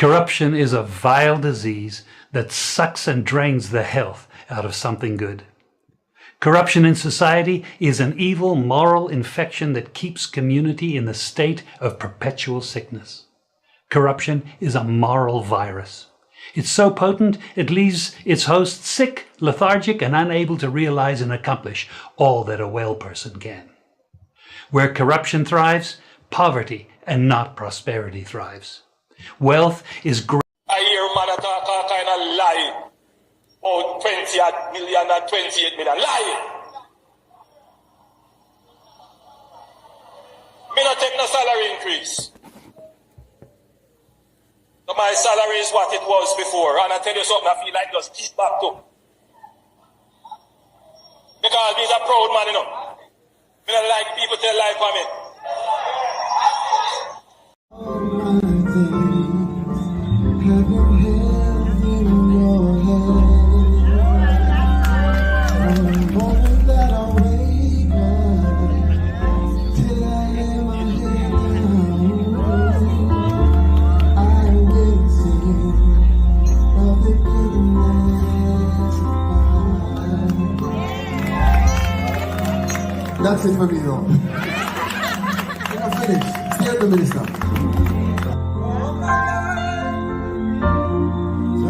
Corruption is a vile disease that sucks and drains the health out of something good. Corruption in society is an evil moral infection that keeps community in the state of perpetual sickness. Corruption is a moral virus. It's so potent it leaves its host sick, lethargic, and unable to realize and accomplish all that a well person can. Where corruption thrives, poverty and not prosperity thrives. Wealth is great. I hear man talk all kind of lie. Oh, 20 million and 28 million. Lie! Me not take no salary increase. So my salary is what it was before. And I tell you something, I feel like just keep back to. Because he's a proud man, you know. Me don't like people tell lie for me. That's it for me, though. I'm finished. Stay at the minister.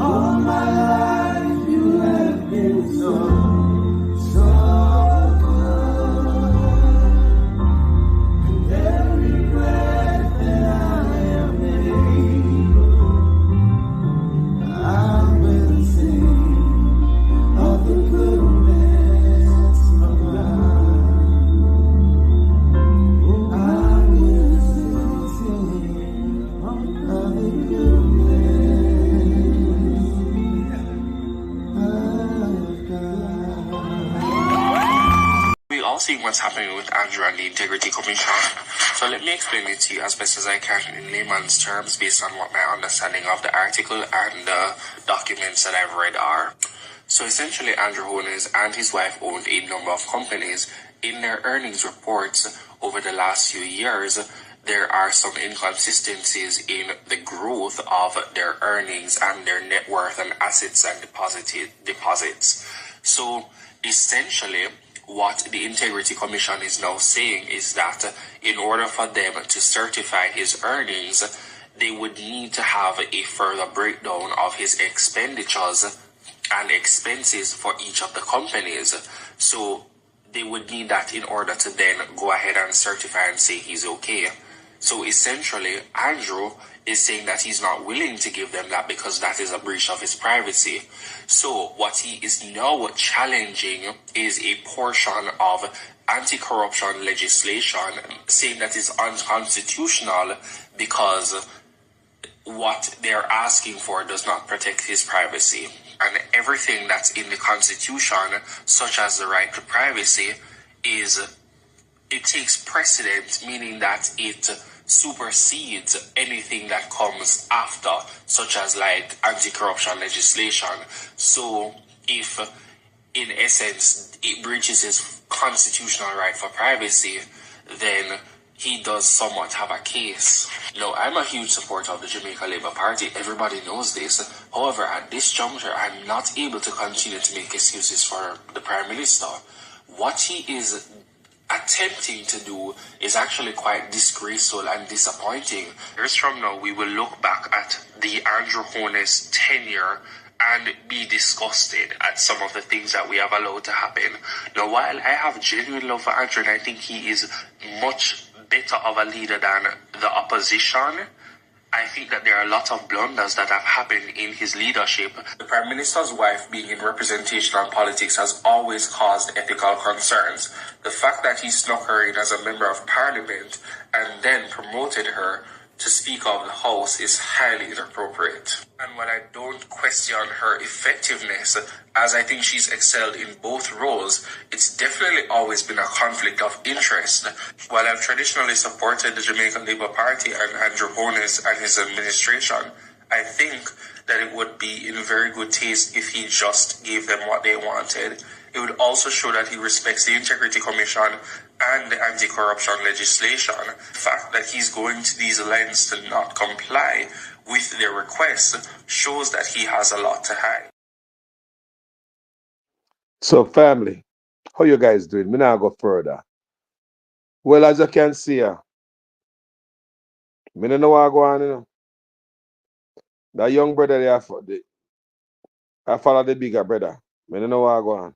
All my life you have been so good. And every breath that I am able, I will sing of the goodness of God. Seeing what's happening with Andrew and the Integrity Commission. So let me explain it to you as best as I can in layman's terms based on what my understanding of the article and the documents that I've read are. So essentially Andrew Holness and his wife owned a number of companies. In their earnings reports over the last few years, there are some inconsistencies in the growth of their earnings and their net worth and assets and deposits. So essentially, what the Integrity Commission is now saying is that in order for them to certify his earnings, they would need to have a further breakdown of his expenditures and expenses for each of the companies. So they would need that in order to then go ahead and certify and say he's okay. So essentially, Andrew is saying that he's not willing to give them that because that is a breach of his privacy. So what he is now challenging is a portion of anti-corruption legislation, saying that is unconstitutional because what they're asking for does not protect his privacy. And everything that's in the Constitution, such as the right to privacy, it takes precedence, meaning that it supersedes anything that comes after, such as like anti-corruption legislation. So if in essence it breaches his constitutional right for privacy, then he does somewhat have a case. Now, I'm a huge supporter of the Jamaica Labour Party. Everybody knows this. However, at this juncture, I'm not able to continue to make excuses for the Prime Minister. What he is attempting to do is actually quite disgraceful and disappointing. Years from now, we will look back at the Andrew Holness tenure and be disgusted at some of the things that we have allowed to happen. Now, while I have genuine love for Andrew and I think he is much better of a leader than the opposition, I think that there are a lot of blunders that have happened in his leadership. The Prime Minister's wife being in representational politics has always caused ethical concerns. The fact that he snuck her in as a member of Parliament and then promoted her to Speaker of the House is highly inappropriate. And while I don't question her effectiveness, as I think she's excelled in both roles, it's definitely always been a conflict of interest. While I've traditionally supported the Jamaica Labour Party and Andrew Holness and his administration, I think that it would be in very good taste if he just gave them what they wanted. It would also show that he respects the Integrity Commission and the anti-corruption legislation. The fact that he's going to these lengths to not comply with their requests shows that he has a lot to hide. So, family, how you guys doing? Me now go further. Well, as you can see, me don't know what go on, you know. That young brother there, I follow the bigger brother. Me don't know what go on.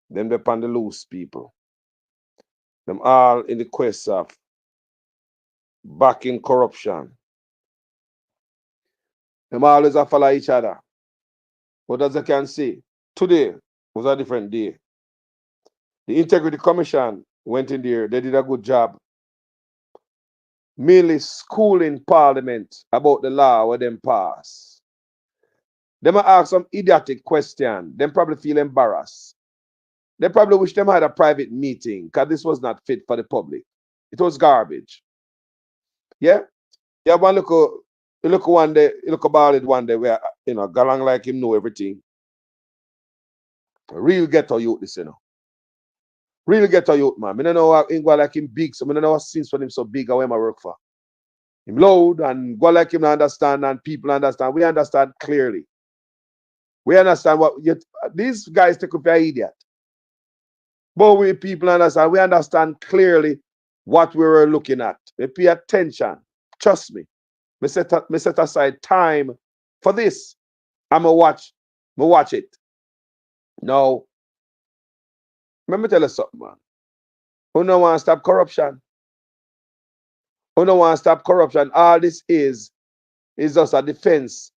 Them depend the loose people. Them all in the quest of backing corruption. Them always a follow each other. But as you can see, today was a different day. The Integrity Commission went in there. They did a good job. Mainly schooling Parliament about the law where them pass. Them ask some idiotic question. Them probably feel embarrassed. They probably wish them had a private meeting because this was not fit for the public. It was garbage. Yeah? You have one look one day, you look about it one day where, you know, Galang like him know everything. Real ghetto youth, this, you know. Real ghetto youth, man. I don't know how him go like him big, so I don't know what since when him so big, where I work for. Him loud and go like him understand and people understand. We understand clearly. We understand what these guys take up your idiot. But we people understand, we understand clearly what we were looking at. We pay attention. Trust me. Me set aside time for this. I'ma watch it. Now, let me tell you something, man. Who don't want to stop corruption? Who don't want to stop corruption? All this is just a defense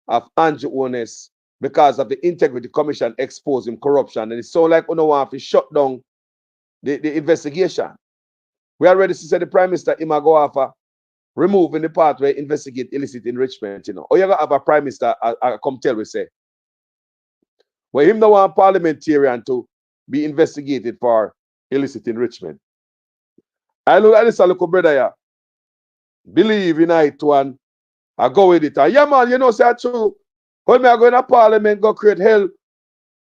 of Andrew Holness because of the Integrity Commission exposing corruption. And it's so like who don't want to shut down the investigation. We already said the Prime Minister him go after removing the part where investigate illicit enrichment, you know. Or you gotta have a Prime Minister come tell we say. Well, him don't want parliamentarian to be investigated for illicit enrichment. I look at this little brother here. Believe in it one. I go with it. Yeah, man, you know, say true. When me I go in a parliament, go create hell.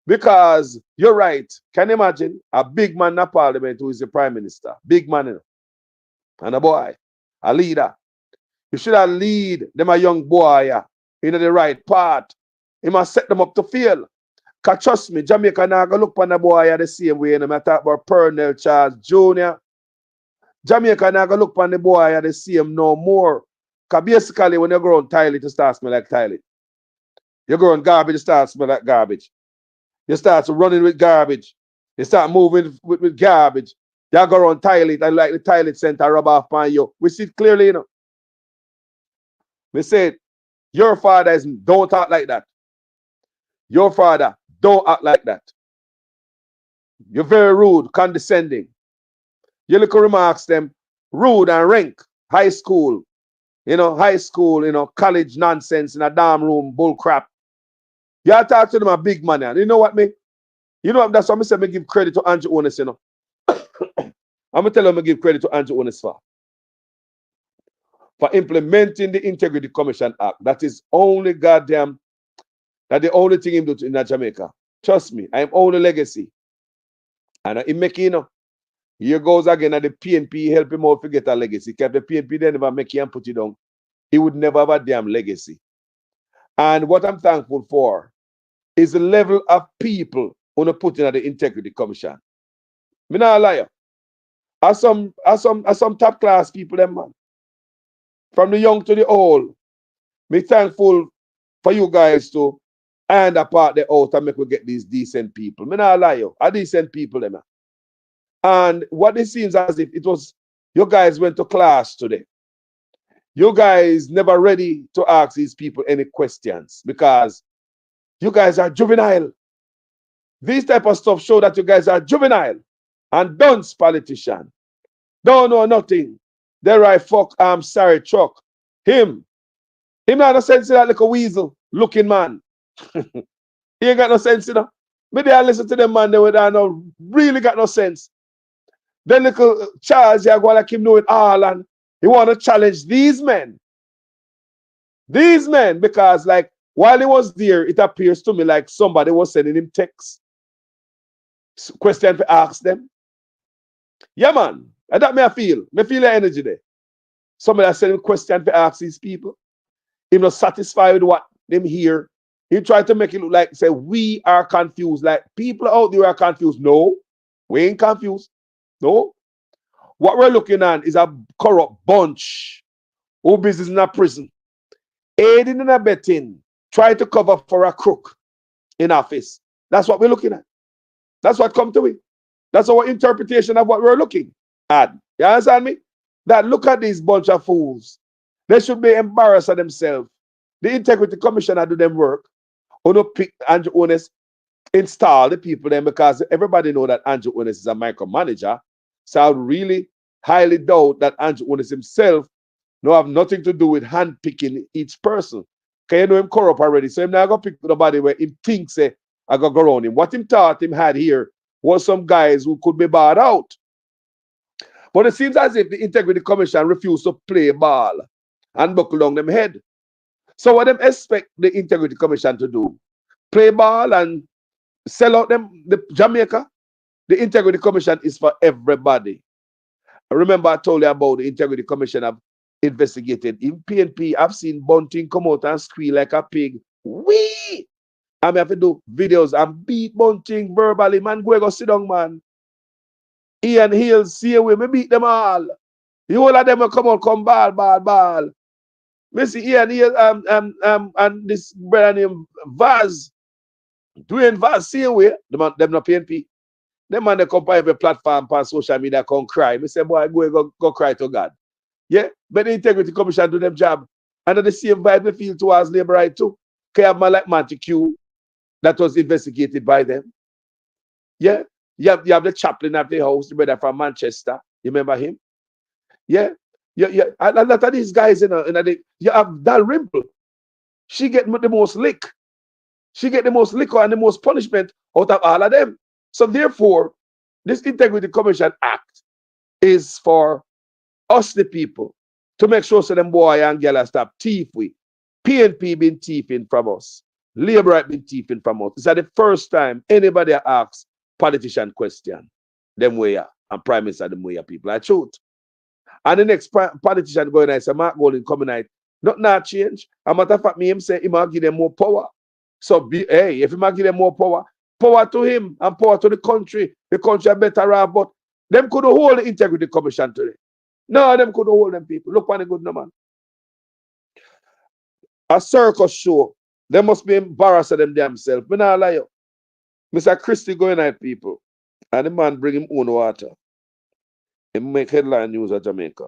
Because you're right. Can you imagine a big man in a parliament who is the prime minister? Big man, you know. And a boy, a leader. You should have lead them a young boy in the right path. He must set them up to fail. Because trust me, Jamaica now go look on the boy the same way. And I talk about Pernell Charles Jr. Jamaica now go look on the boy the same no more. Because basically when you grow on toilet, you start smell like toilet. You grow on garbage, you start smell like garbage. You start running with garbage. You start moving with garbage. You go around toilet and like the toilet center rub off on you. We see it clearly, you know. We said, your father don't act like that. Your father don't act like that. You're very rude, condescending. You look remarks them rude and rank. High school, college nonsense in a dorm room, bull crap. You talk to them a big man. You know what me? You know what? That's why I say me give credit to Andrew Holness, you know. I'm gonna tell him I give credit to Andrew Holness for implementing the Integrity Commission Act. That is only goddamn, that the only thing him do in Jamaica. Trust me, I am only legacy. And he make, you know, here goes again at the PNP help him out to get a legacy. Because the PNP they never make him put it down. He would never have a damn legacy. And what I'm thankful for is the level of people who are putting at the Integrity Commission. Me not lie. As some top class people, them man. From the young to the old. Me thankful for you guys to and apart the out and make we get these decent people. Me not lie. A decent people, them. And what it seems as if it was you guys went to class today. You guys never ready to ask these people any questions because you guys are juvenile. These type of stuff show that you guys are juvenile and dunce politician. Don't know nothing. They're right, fuck, I'm sorry, truck. Him not no sense in that little weasel looking man. He ain't got no sense, you know. Maybe I listen to them man, they would no really got no sense. Then little Charles, you go like him know it all and he want to challenge these men. These men, because like while he was there, it appears to me like somebody was sending him texts. Question to ask them. Yeah, man. And that me I feel. Me feel the energy there. Somebody has sent him question to ask these people. Him not satisfied with what them hear. He tried to make it look like, say, we are confused. Like, people out there are confused. No, we ain't confused. No. What we're looking at is a corrupt bunch who business in a prison, aiding and abetting, trying to cover for a crook in office. That's what we're looking at. That's what come to it. That's our interpretation of what we're looking at. You understand me? That look at these bunch of fools. They should be embarrassed of themselves. The Integrity Commissioner do them work. Who no pick Andrew Ones, install the people then, because everybody know that Andrew Ones is a micromanager. So I really highly doubt that Andrew Ones himself no have nothing to do with handpicking each person. Because you know him corrupt already. So him not gonna pick nobody where him thinks I go around him. What him thought him had here was some guys who could be barred out. But it seems as if the Integrity Commission refused to play ball and buckle down them head. So what them expect the Integrity Commission to do? Play ball and sell out them the Jamaica? The Integrity Commission is for everybody. Remember I told you about the Integrity Commission have investigated. In PNP, I've seen Bunting come out and squeal like a pig. Wee! I have to do videos and beat Bunting verbally. Man, go sit down, man. Ian Hills, see we beat them all. The whole of them will come out, come ball. Missy Ian Hills and this brother named Vaz. Dwayne Vaz, see we. Them not PNP. Them man they come on every platform on social media come cry. Me say, boy, go cry to God. Yeah, but the Integrity Commission do them job. And the same vibe they feel towards labor right too. Can you have man like Montague that was investigated by them? Yeah, you have the chaplain of the house, the brother from Manchester. You remember him? Yeah, and a lot of these guys, you have Dalrymple. She get the most lick. She get the most liquor and the most punishment out of all of them. So therefore, this Integrity Commission Act is for us, the people, to make sure so them boy and girl stop thief we. PNP been thieving from us. Labour right been thieving from us. It's the first time anybody asks politician question. Them way and Prime Minister them way people. I truth. And the next politician going and say Mark Golding coming out. Not change. A matter of fact, me him say he might give them more power. So if he might give them more power, power to him and power to the country. The country are better off, but them could hold the Integrity Commission today. No, them could hold them people. Look on the good no man. A circus show. They must be embarrassed of them themselves. Me not lie you. Mr. Christie going at people. And the man bring him own water. He make headline news of Jamaica.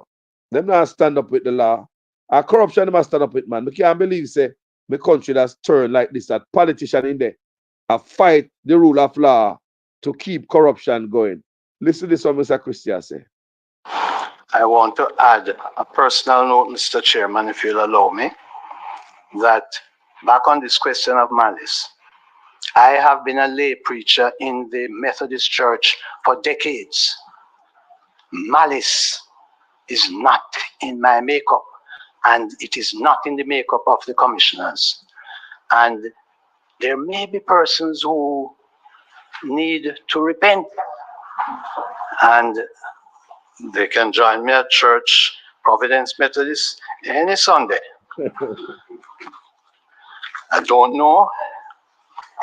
Them not stand up with the law. A corruption them must stand up with, man. I can't believe say my country that's turned like this, that politician in there a fight the rule of law to keep corruption going. Listen to this what Mr. Christie say. I want to add a personal note, Mr. Chairman, if you'll allow me, that back on this question of malice, I have been a lay preacher in the Methodist Church for decades. Malice is not in my makeup, and it is not in the makeup of the commissioners. And there may be persons who need to repent, and they can join me at church, Providence Methodist, any Sunday. I don't know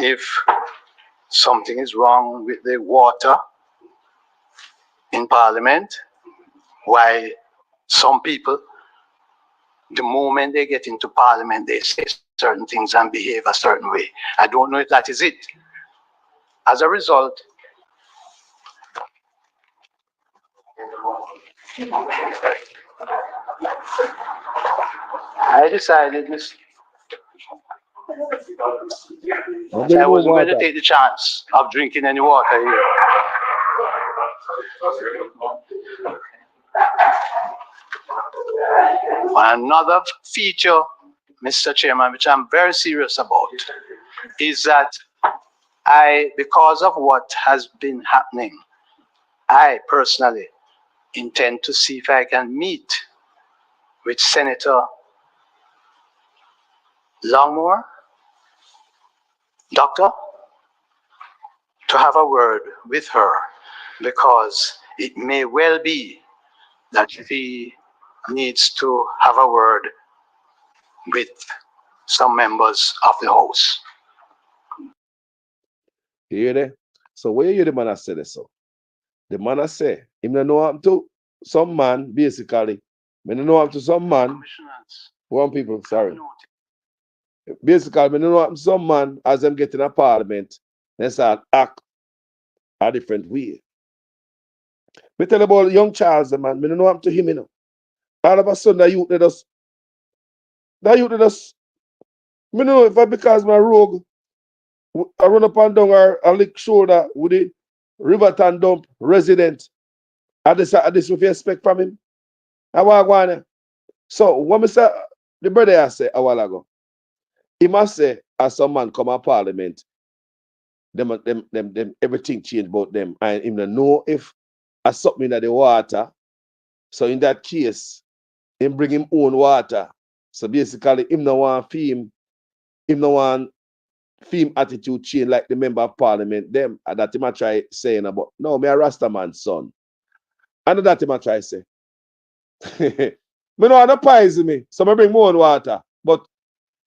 if something is wrong with the water in Parliament, why some people, the moment they get into Parliament, they say certain things and behave a certain way. I don't know if that is it. As a result, I decided I wasn't going to take the chance of drinking any water here. Another feature, Mr. Chairman, which I'm very serious about, is that because of what has been happening, I personally intend to see if I can meet with Senator Longmore, Doctor, to have a word with her, because it may well be that he needs to have a word with some members of the House. You hear that? So where you hear the man I say this so? The man I say, him don't know what to some man, basically. Me don't know what to some man. Commissioners, One people, sorry. Basically, me don't know what to some man as them get in a parliament, they start act a different way. Me tell you about young Charles, the man, me don't know what to him, you know. All of a sudden, that youth did us. Me don't know if I because my rogue, I run up and down a lick shoulder with the Riverton dump resident. I this with respect from him. I want go on. So when me say the brother I say a while ago, he must say as some man come to parliament, them everything change about them. And him don't know if I something in the water. So in that case, him bring him own water. So basically, him no want him no want film attitude change like the member of parliament them. And that him a try saying about no, me a Rasta man's son. And that him a try say. Me no want to poison me, so I bring more own water. But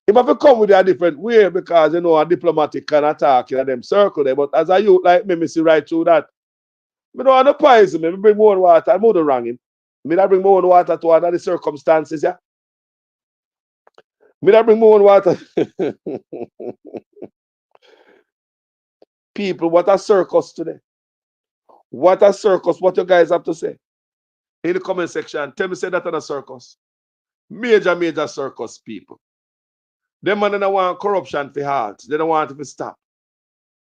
if I come with a different way because you know a diplomatic kind of talk in them circle there. But as a youth like me see right through that. Me no want to poison me, bring more own water. I more than wrong him. Me not bring more own water to under the circumstances, yeah. Me not bring more own water. People, what a circus today. What a circus. What you guys have to say? In the comment section, tell me say that on a circus. Major circus people. Them man don't want corruption for heart. They don't want it to stop.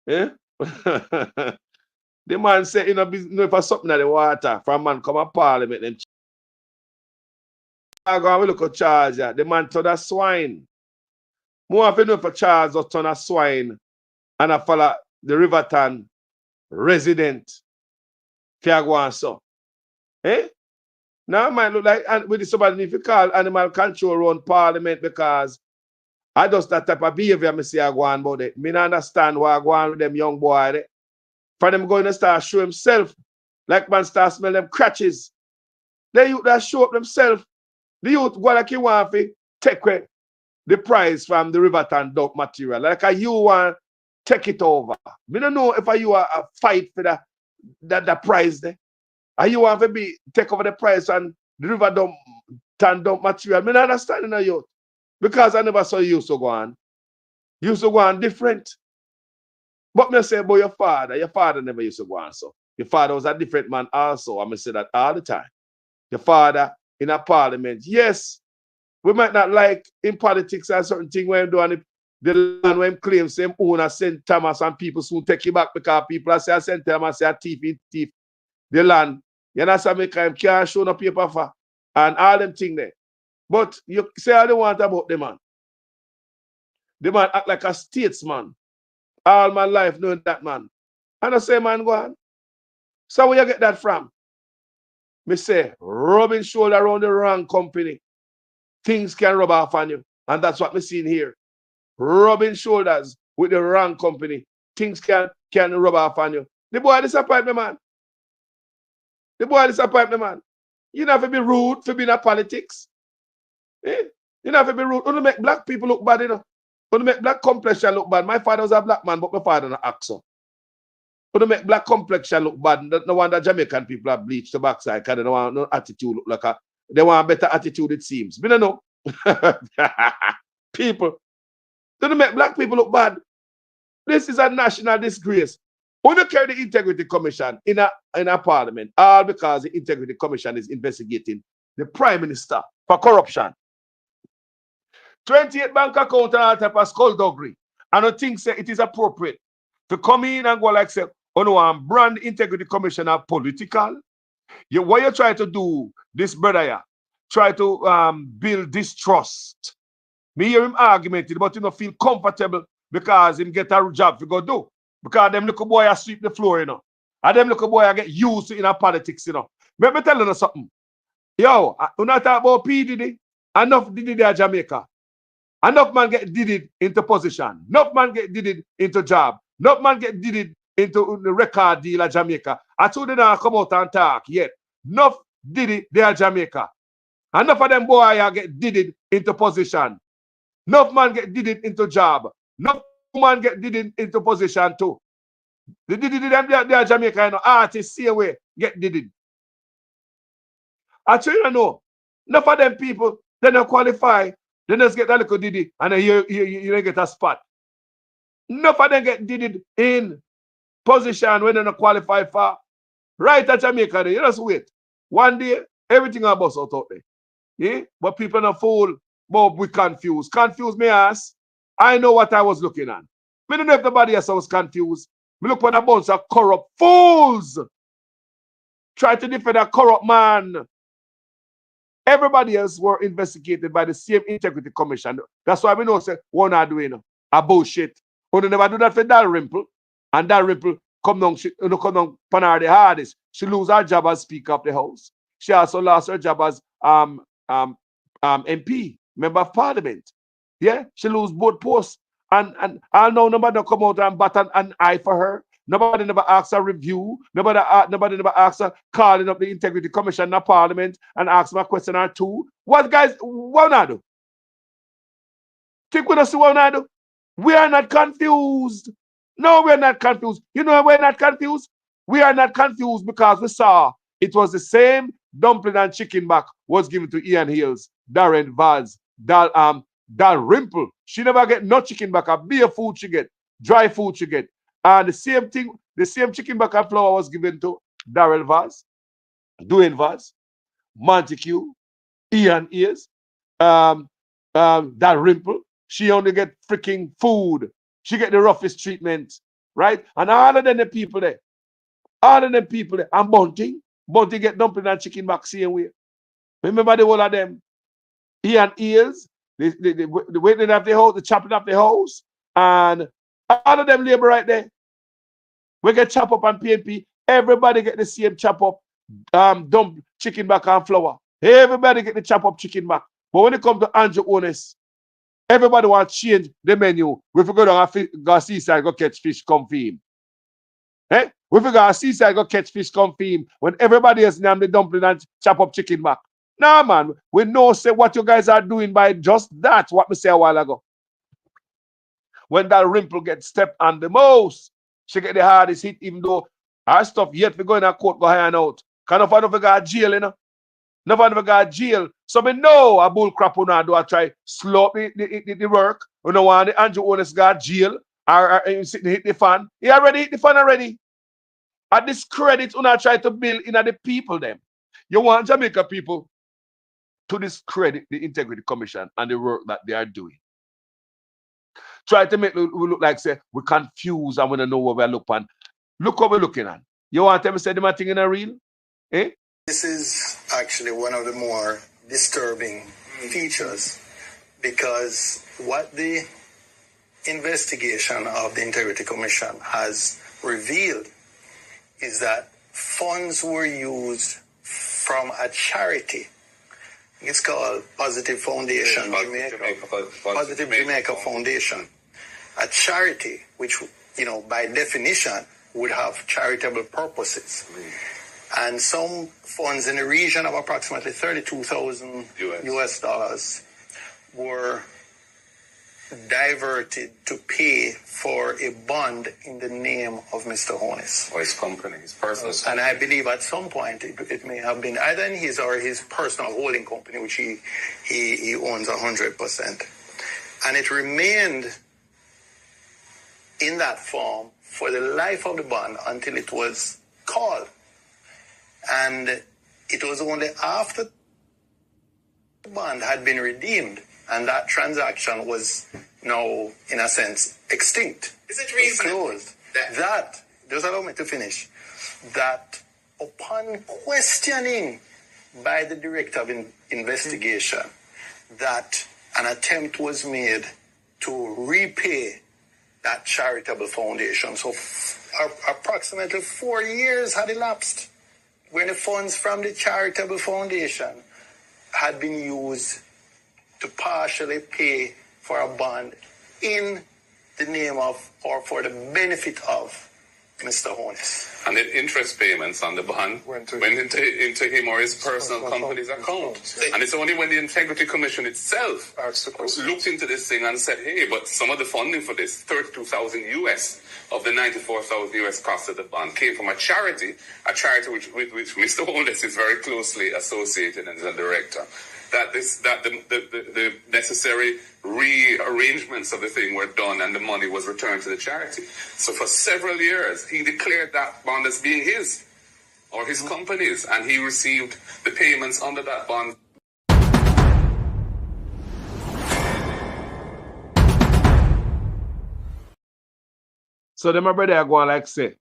Eh? The man say, you know, if I something in the water, from man come up parliament, then I go and look at Charles. Yeah. The man turn a swine. More of you know for Charles or turn a swine and I follow the Riverton resident. Fiagwan so. Eh? Now it might look like and with somebody if you call animal control around parliament because I just that type of behavior I see I go on about it. Me not understand why I go on with them young boy. There. For them going to start show himself. Like man start smell them crutches. They youth that show up themselves. The youth go like you want to take away the prize from the Riverton dump material. Like you want take it over. Me don't know if you are a fight for that prize there. Are you want to be take over the price and the river dump material? Me not understand in youth. Because I never saw you used to go on. You used to go on different. But me say about your father never used to go on so. Your father was a different man also. I'm going to say that all the time. Your father in a parliament. Yes, we might not like in politics and certain thing when doing the land when claims same owner St. Thomas and people soon take it back because people say St. Thomas say a thief. The land. You know some crime can't show no paper for and all them things there. But you say all you want about the man. The man act like a statesman. All my life knowing that man. And I say, man, go on. So where you get that from? Me say, rubbing shoulder around the wrong company. Things can rub off on you. And that's what me seeing here. Rubbing shoulders with the wrong company. Things can rub off on you. The boy disappoint me, man. The boy disappoint me, man. You don't have to be rude for being in politics. Eh? You don't have to be rude. Don't make black people look bad, you know. Don't make black complexion look bad. My father was a black man, but my father not accent. Don't make black complexion look bad. No wonder Jamaican people have bleached the backside because they don't want no attitude look like they want a better attitude, it seems. We don't know. People. Don't make black people look bad. This is a national disgrace. When you carry the Integrity Commission in a parliament, all because the Integrity Commission is investigating the Prime Minister for corruption. 28 bank account and all type of skullduggery. And I think say it is appropriate to come in and go like say, oh no, I'm brand Integrity Commissioner political. What you try to do, this brother here, try to build distrust. Me hear him argumented, but you know feel comfortable because him get a job to go do. Because them little boy sweep the floor, you know. And them little boy get used to in a politics, you know. Let me tell you something. Yo, we not talk about P. Diddy. Enough Diddy there Jamaica. Enough man get Diddy into position. Enough man get Diddy into job. Enough man get Diddy into the record deal at Jamaica. I told them I come out and talk yet. Enough did it there at Jamaica. Enough of them boy get did it into position. Enough man get did it into job. Enough man get did it into position too. They did it them there Jamaica, you know, artists see away get did it. I tell you know, enough of them people, they don't qualify, they just get that little diddy and then you don't get a spot. Enough of them get did it in position when they don't qualify for. Right at Jamaica, you just wait. One day, everything will bust out there. Yeah? But people are fool, but we confused. Confused me ass. I know what I was looking at. I don't know if nobody else was confused. Me look at a bunch of corrupt fools. Try to defend a corrupt man. Everybody else were investigated by the same integrity commission. That's why we know say one are doing a bullshit. We never do that for Dalrymple. And Dalrymple come down Panar the hardest. She lose her job as Speaker of the House. She also lost her job as MP, Member of Parliament. Yeah, she lose both posts. And I know nobody come out and bat an eye for her. Nobody never asks a review. Nobody never asks her calling up the Integrity Commission in Parliament and ask me a question or two. What guys, what I do? Think with us what I do? We are not confused. No, we're not confused. You know why we're not confused? We are not confused because we saw it was the same dumpling and chicken back was given to Ian Hills, Darren Vaz, Dalrymple. She never get no chicken back. A beer food she get, dry food she get. And the same thing, the same chicken back and flour was given to Darrell Vaz, Dwayne Vaz, Montague, Ian Ears, Dalrymple. She only get freaking food. She get the roughest treatment, right? And all of them the people there, and Bunting get dumpling and chicken back same way. Remember the whole of them? Ian Ears, the waiting of the house, the chopping of the house, and all of them labor right there. We get chop up and PNP. Everybody get the same chop up, dump chicken back and flour. Everybody get the chop up chicken back. But when it comes to Andrew Onis, everybody want to change the menu. We forgot to go seaside, go catch fish, come for him. Eh? We forgot to seaside, go catch fish, come for him. When everybody else name the dumpling and chop up chicken back. Nah, man, we know say what you guys are doing by just that, what we say a while ago. When Dalrymple gets stepped on the most, she get the hardest hit, even though our stuff yet we go in a court, go high and out. Can of go to jail, you know? Never go to jail. So we know a bull crap on do I try slow up the work. We know want the Andrew Onis got jail or sitting hit the fan. He already hit the fan already. At this credit, we try to build in the people them. You want Jamaica people to discredit the Integrity Commission and the work that they are doing. Try to make we look like say we confused and we don't know what we're looking at. Look what we're looking at. You want them to say them thing in a real? Eh? This is actually one of the more disturbing features because what the investigation of the Integrity Commission has revealed is that funds were used from a charity. It's called Positive Foundation, Positive Jamaica Foundation, a charity which, you know, by definition would have charitable purposes. And some funds in the region of approximately $32,000 US dollars were diverted to pay for a bond in the name of Mr. Onis. Or his company, his personal company. And I believe at some point it may have been either in his or his personal holding company, which he owns 100%. And it remained in that form for the life of the bond until it was called. And it was only after the bond had been redeemed and that transaction was now, in a sense, extinct. Is it reasonable? Closed. That, just allow me to finish, that upon questioning by the director of investigation, that an attempt was made to repay that charitable foundation. So approximately 4 years had elapsed when the funds from the charitable foundation had been used to partially pay for a bond in the name of or for the benefit of Mr. Holness. And then interest payments on the bond went into him or his personal company's account. And it's only when the Integrity Commission itself looked into this thing and said, hey, but some of the funding for this, 32,000 US of the 94,000 US cost of the bond, came from a charity with which Mr. Holness is very closely associated and is a director. That the necessary rearrangements of the thing were done and the money was returned to the charity. So for several years, he declared that bond as being his or his company's, and he received the payments under that bond. So then my brother are going like say,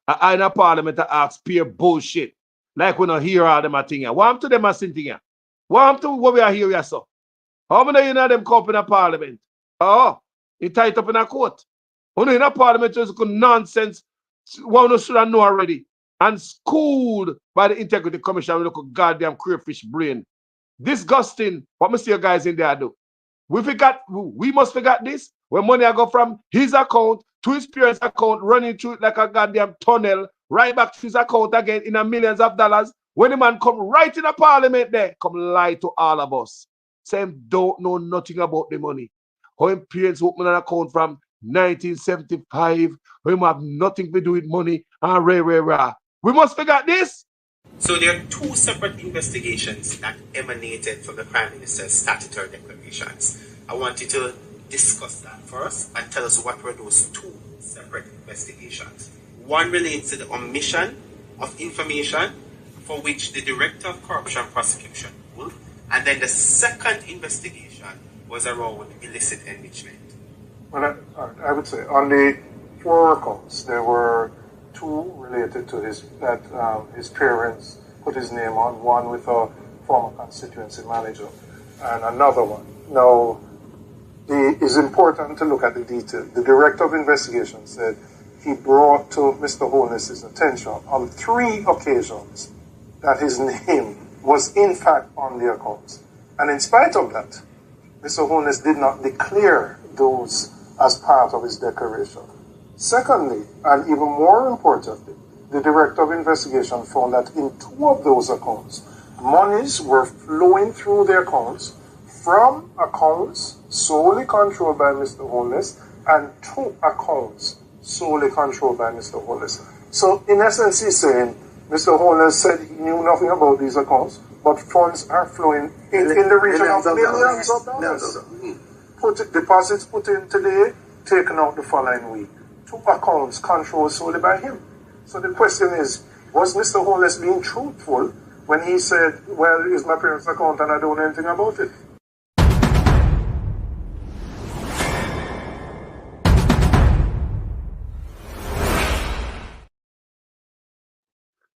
I in a parliament to ask pure bullshit. Like we don't hear all them a thing here. What happened to them a thing here? What happened to what we are here, so? How many of you know them come up in a parliament? Oh, he tied up in a court. Only in a parliament just nonsense. One should have known already. And schooled by the Integrity Commission with a goddamn crayfish brain. Disgusting. What must you guys in there do? We must forget this. When money I go from his account to his parents' account, running through it like a goddamn tunnel, right back to his account again in a millions of dollars. When the man come right in the parliament there, come lie to all of us. Say him don't know nothing about the money. How him parents open an account from 1975, how him have nothing to do with money, and rah. We must forget this. So there are two separate investigations that emanated from the Prime Minister's statutory declarations. I want you to discuss that first and tell us what were those two separate investigations. One relates to the omission of information for which the Director of Corruption Prosecution ruled, and then the second investigation was around illicit enrichment. Well, I would say on the 4 accounts, there were 2 related to his parents put his name on, one with a former constituency manager, and another one. Now, it's important to look at the detail. The Director of Investigation said he brought to Mr. Holness's attention on 3 occasions that his name was in fact on the accounts. And in spite of that, Mr. Holness did not declare those as part of his declaration. Secondly, and even more importantly, the Director of Investigation found that in 2 of those accounts, monies were flowing through the accounts from accounts solely controlled by Mr. Holness and 2 accounts solely controlled by Mr. Holness. So in essence, he's saying, Mr. Holness said he knew nothing about these accounts, but funds are flowing in the region of millions of dollars. Deposits put in today, taken out the following week. 2 accounts controlled solely by him. So the question is, was Mr. Holness being truthful when he said, well, it's my parents' account and I don't know anything about it?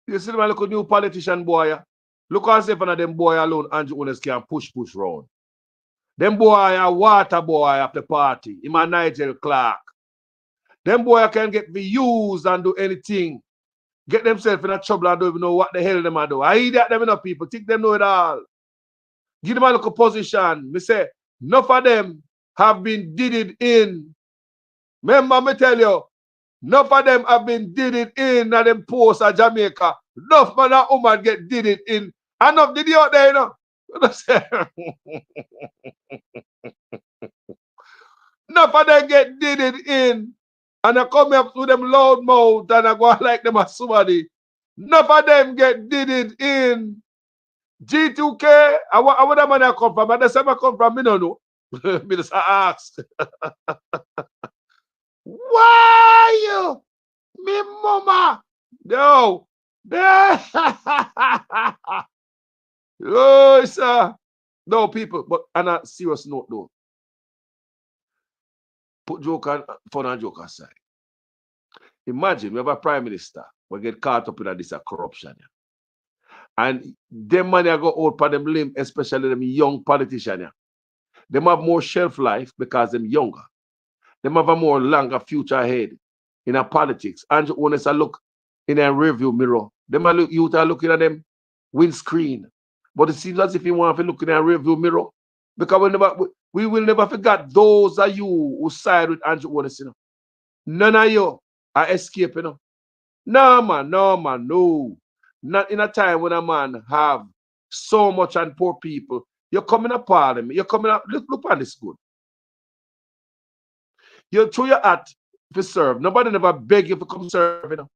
You see, look at new politician boy. Look at if one of them boy alone, Andrew Holness can push round. Them boy are water boy of the party. Him and Nigel Clark. Them boy can get used and do anything. Get themselves in a trouble and don't even know what the hell them are do. I idiot them enough people. Think them know it all. Give them a look position. Me say, enough of them have been did it in. Remember me tell you, enough of them have been did it in at them posts of Jamaica. Enough man and woman get did it in. Enough did you out there, you know. Enough of them get did it in. And I come up to them loud mouth and I go like them as somebody. Enough of them get did it in. G2K, I want that man I come from. And that's where I come from, me no know. Me just ask. Why you? Me mama. No. Oh, sir. No, people. But on a serious note, though. Put joke on, fun and joke aside. Imagine we have a prime minister we get caught up in this corruption. And them money go out for them limb, especially them young politicians. Them have more shelf life because them younger. Them have a more longer future ahead in a politics. Andrew Holness look in a review mirror. Them youth are looking at them windscreen. But it seems as if you want to look in a review mirror. Because we will never forget those of you who side with Andrew Holness. You know? None of you I escape, you know. No, man, no, man, no. Not in a time when a man have so much and poor people. You're coming up parliament. You're coming up. Look on this good. You throw your hat to serve. Nobody never beg you to come serve, you know.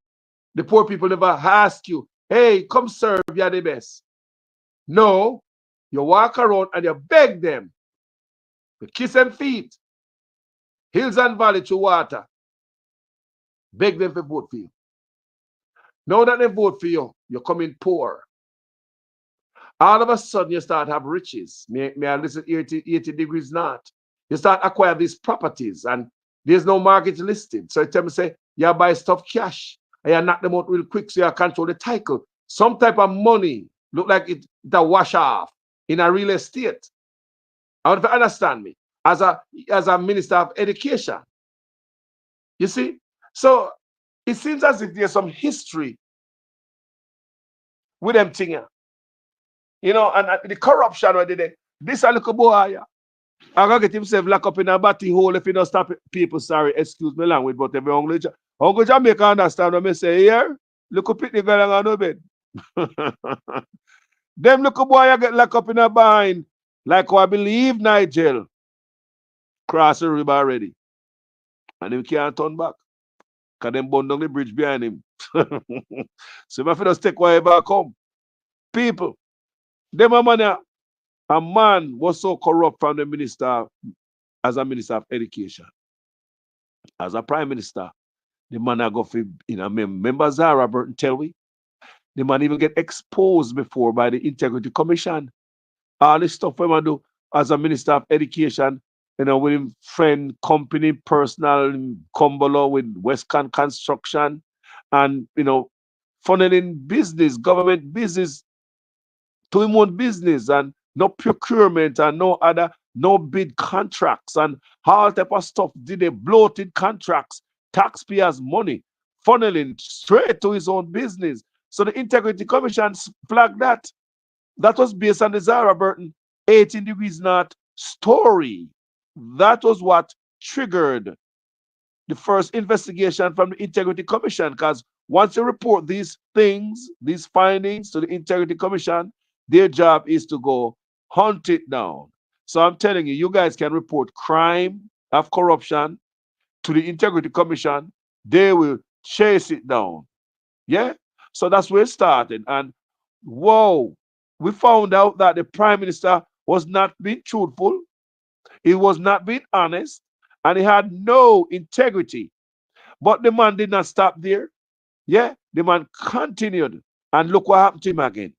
The poor people never ask you, hey, come serve, you're the best. No, you walk around and you beg them. You kiss them feet. Hills and valley to water. Beg them to vote for you. Now that they vote for you, you're coming poor. All of a sudden, you start have riches. May I listen 80 degrees not? You start acquire these properties and there's no market listed. So you tell me, say, you buy stuff cash and you knock them out real quick so you control the title. Some type of money look like it wash off in a real estate. I want to understand me as a minister of education. You see? So it seems as if there's some history with them thing here. You know, and the corruption where they did. This a little boy, yeah. I gotta get himself locked up in a batty hole if he don't stop people. Sorry, excuse me language, but every Uncle Jamaica understand what I say here. Look up the girl on no bed. Them little boy get locked up in a bind. Like I believe Nigel cross the river already. And him can't turn back. Cause them burn down the bridge behind him. So if I just take whatever come. People, them a man was so corrupt from the minister as a minister of education. As a prime minister, the man I go for, you know, remember Zara Burton tell we? The man even get exposed before by the Integrity Commission. All this stuff we man do as a minister of education, you know, with him friend, company, personal, in Cumberland with Western Construction, and you know, funneling business, government business to him own business, and no procurement and no bid contracts and all type of stuff. Did they bloated contracts, taxpayers' money, funneling straight to his own business. So the Integrity Commission flagged that. That was based on the Zara Burton 18 degrees north story. That was what triggered the first investigation from the Integrity Commission. Because once you report these things, these findings to the Integrity Commission, their job is to go hunt it down. So I'm telling you, you guys can report crime of corruption to the Integrity Commission. They will chase it down. Yeah? So that's where it started. And whoa, we found out that the Prime Minister was not being truthful. He was not being honest. And he had no integrity. But the man did not stop there. Yeah? The man continued. And look what happened to him again.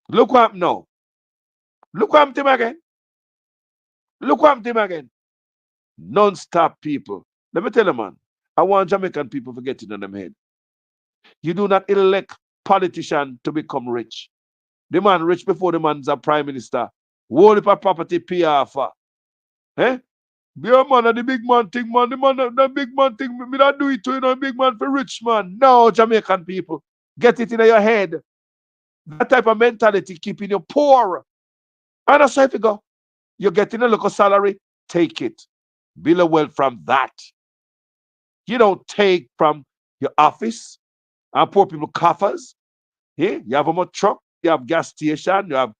Look what happened now. Look what happened to him again. Look what happened to him again. Non-stop people. Let me tell you, man. I want Jamaican people to get it in them head. You do not elect politician to become rich. The man rich before the man's a prime minister. Whole heap of property PR for. Eh? Be a man of the big man thing, man. The big man thing, me not do it to you, know, big man for rich man. No, Jamaican people. Get it in your head. That type of mentality keeping you poor. And that's how if you go. You're getting a local salary, take it. Build a wealth from that. You don't take from your office and poor people coffers. Yeah? You have a truck, you have gas station, you have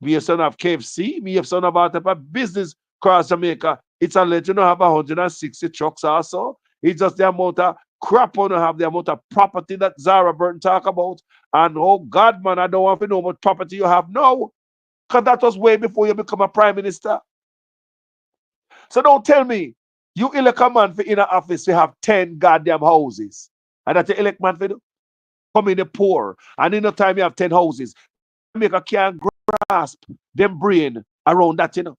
me son of KFC, me have son of a type of business across Jamaica. It's a legend to have 160 trucks also. It's just the amount of crap on to have the amount of property that Zara Burton talk about. And oh God, man, I don't want to know what property you have now. Because that was way before you become a prime minister. So don't tell me you elect a man for in an office to have 10 goddamn houses. And that you elect man for do? Come in the poor. And in the time you have 10 houses. Jamaica can't grasp them brain around that, you know.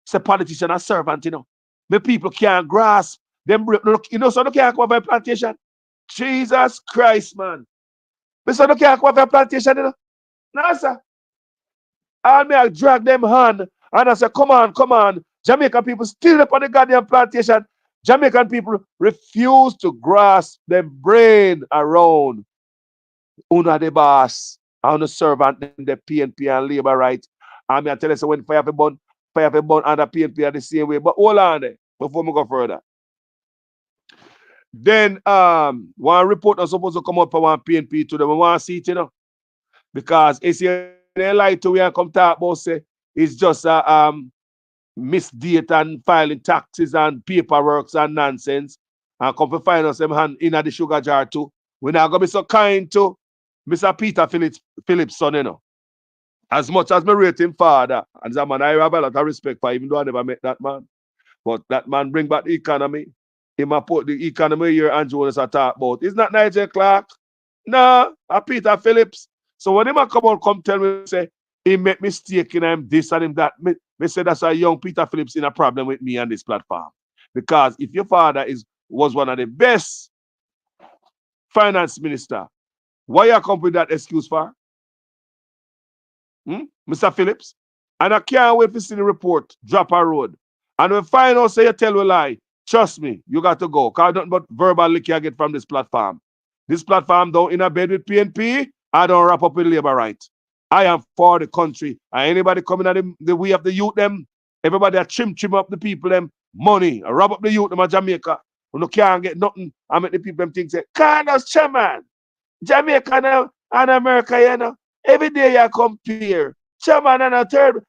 It's a politician and servant, you know. The people can't grasp them brain. You know, so they can't come over a plantation. Jesus Christ, man. But so they can't come over a plantation, you know. No, sir. And me I drag them hand and I say, come on. Jamaican people still up on the goddamn plantation. Jamaican people refuse to grasp them brain around una the boss, and the servant, the PNP and labor right. And I tell you, so when fire for burn and the PNP are the same way. But hold on there before we go further. Then one report is supposed to come out for one PNP to them. We want to see it, you know. Because it's they lie to we and come talk about say it's just misdate and filing taxes and paperworks and nonsense. And come to find us them hand in at the sugar jar too. We're not gonna be so kind to Mr. Peter Phillips son, you know. As much as me rate him father, and that man I have a lot of respect for, even though I never met that man. But that man bring back the economy. He might put the economy here and Jonas are talk about. It's not Nigel Clark. No, Peter Phillips. So when him come tell me, say, he make mistake in him this and him that, me say that's a young Peter Phillips in a problem with me on this platform. Because if your father was one of the best finance minister, why you come with that excuse for? Mr. Phillips? And I can't wait to see the report, drop a road. And when find out say you tell a lie, trust me, you got to go. Because I don't but verbal lick you get from this platform. This platform don't in a bed with PNP, I don't wrap up with labor right. I am for the country. And anybody coming at the way of the youth them, everybody that trim up the people them, money, wrap up the youth them at Jamaica. Who no can't get nothing. I make the people them think say, Carlos Chairman, Jamaica and America, you know. Every day you compare. Chairman and a third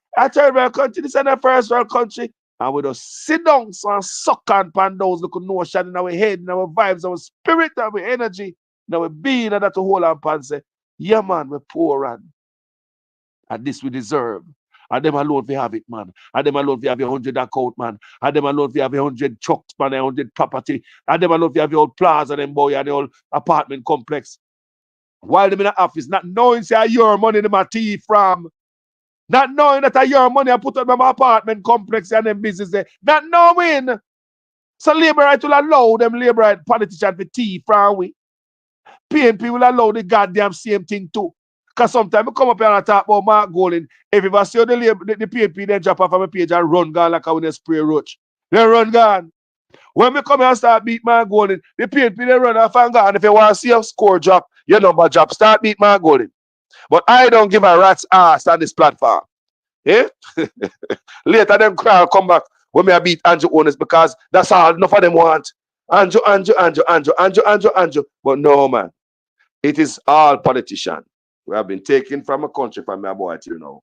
world country, this is a first world country. And we just sit down and suck on those look notion in our head, in our vibes, our spirit, our energy, in our being, and that to hold on and say, yeah, man, we're poor and this we deserve. And them alone we have it, man. And them alone we have 100 account, man. And them alone we have 100 trucks, man, 100 property. And them alone we have the old plaza, them boy, and the old apartment complex. While them in the office, not knowing say your money them a thief from. Not knowing that I your money I put up in my apartment complex and them business there. Not knowing. So labor right will allow them labor right politicians to thief from we. PNP will allow the goddamn same thing too. Because sometimes we come up here and talk about Mark Golding. If you see the PNP, then drop off on my page and run gone like when they spray roach. They run gone. When we come here and start beat Mark Golding, the PNP they run off and gone. If you want to see a score drop, your number drop, start beat Mark Golding. But I don't give a rat's ass on this platform. Eh? Later them crowd come back when I beat Andrew Owners because that's all enough of them want. Andrew. But no, man. It is all politician. We have been taken from a country from my boy till now.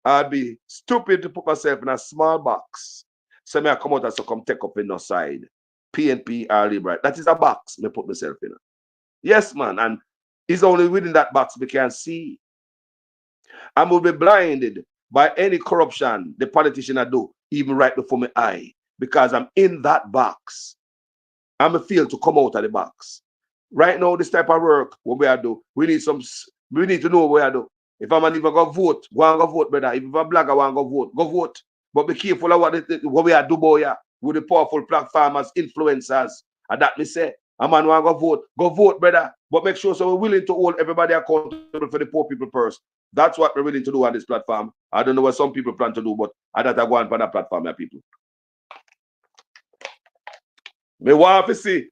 I'd be stupid to put myself in a small box. So me I come out and so come take up in no side. PNP or Liberal. That is a box me put myself in. Yes, man. And it's only within that box we can see. I will be blinded by any corruption the politician I do, even right before my eye, because I'm in that box. I'm a feel to come out of the box. Right now, this type of work, what we are do, we need to know what we are do. If I'm even go vote, go and go vote, brother. If you're a blogger, go and go vote. But be careful of what we are do, boy, with the powerful platformers, influencers. And that me say, a man want to go vote, brother. But make sure so we're willing to hold everybody accountable for the poor people first. That's what we're willing to do on this platform. I don't know what some people plan to do, but I don't go on for that platform, my people. Me want to see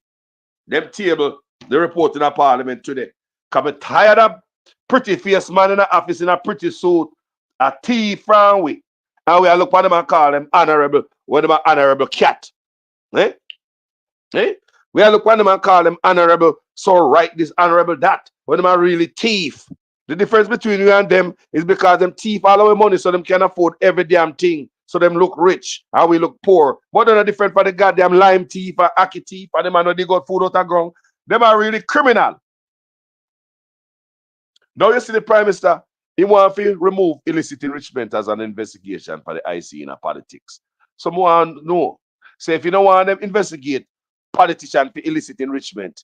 them table the report in the parliament today. Because I'm tired of pretty face man in the office in a pretty suit, a thief from we. And we look at them and call them honorable, when them an honorable cat. Eh? We look at them and call them honorable, so right this, honorable that, when them are really thief. The difference between you and them is because them thief all our money so them can afford every damn thing. So them look rich and we look poor. But they're not different for the goddamn lime thief or ackee thief and them are they got food out of ground. Them are really criminal. Now you see the Prime Minister, he wants to remove illicit enrichment as an investigation for the IC in politics. Someone know. Say if you don't want them investigate politicians for illicit enrichment,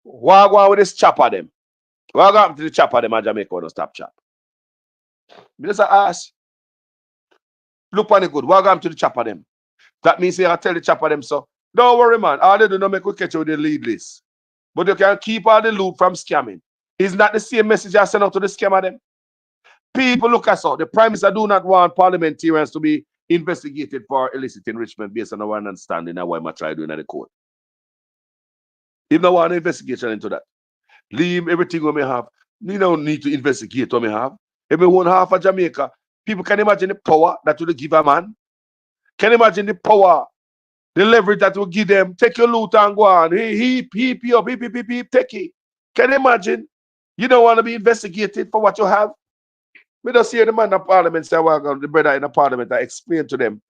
what go on with this chopper them? What go on to the chopper them at Jamaica when stop chop? Just ask. Look on the good. What go on to the chopper them? That means I tell the chopper them so. Don't worry, man. All they do not make we catch you with the lead list. But you can keep all the loot from scamming. Isn't that the same message I send out to the scammer them? People look at so. The Prime Minister do not want parliamentarians to be investigated for illicit enrichment based on our understanding of what I try doing at the court. If no want an investigation into that, leave everything we may have. You don't need to investigate what we have. If we own half of Jamaica, people can imagine the power that will give a man. Can you imagine the power The leverage that will give them, take your loot and go on. Heap you up, heap, take it. Can you imagine? You don't want to be investigated for what you have? We don't see the man in the parliament say, well, the brother in the parliament, I explain to them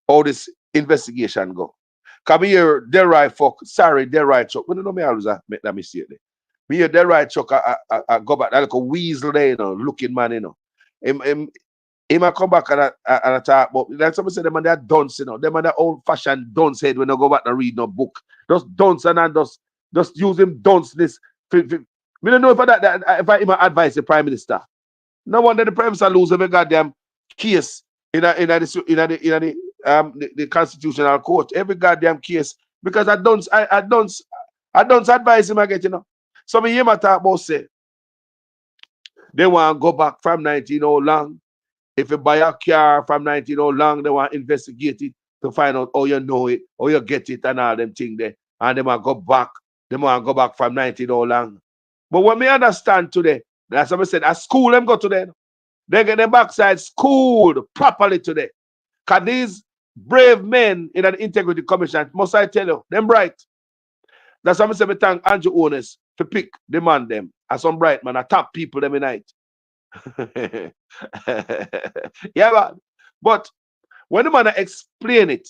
how this investigation go. Come here, they right fuck, sorry, they right chuck. We don't know me always make that mistake there. Me here, they right chuck, I go back, like a weasel there, you know, looking man, you know. He might come back and I talk about, like somebody said, them man, they're dunce, you know. Them man, they're old-fashioned dunce head when they go back and read no book. Just dunce and just use him dunce this. Me don't know if I even advise the Prime Minister. No wonder the Prime Minister lose every goddamn case in the constitutional court. Every goddamn case. Because I don't advise him again, you know. So me hear my talk about say, they want to go back from 19 oh long. If you buy a car from 19 oh long, they want to investigate it to find out how you know it, how you get it, and all them things there. And they want to go back. They want to go back from 19 oh long. But what me understand today, that's what I said, at school them go today. They get them backside schooled properly today. Because these brave men in an integrity commission, must I tell you, them bright. That's why I say, thank Andrew Owners to pick the man them as some bright man, a top people them in night. Yeah, man. But when the man explain it,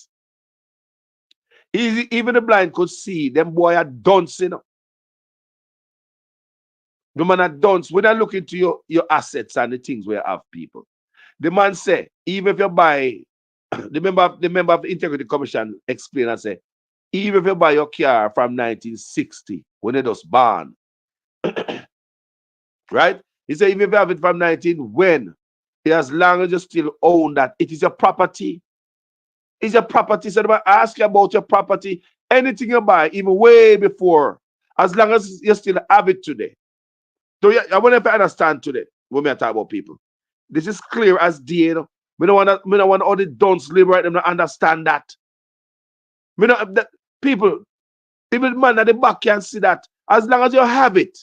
even the blind could see them boy are dunce, you know. The man are dunce. When I look into your assets and the things where you have people, the man say, even if you buy, the member of the Integrity Commission explain and say, even if you buy your car from 1960, when it was born, right? He said, even if you have it from 19, when? As long as you still own that, it is your property. It's your property. So I ask you about your property, anything you buy, even way before, as long as you still have it today. So I want to understand today when we are talking about people. This is clear as day. You know? We don't want all the dunce liberate them to understand that. People, even the man at the back can see that. As long as you have it,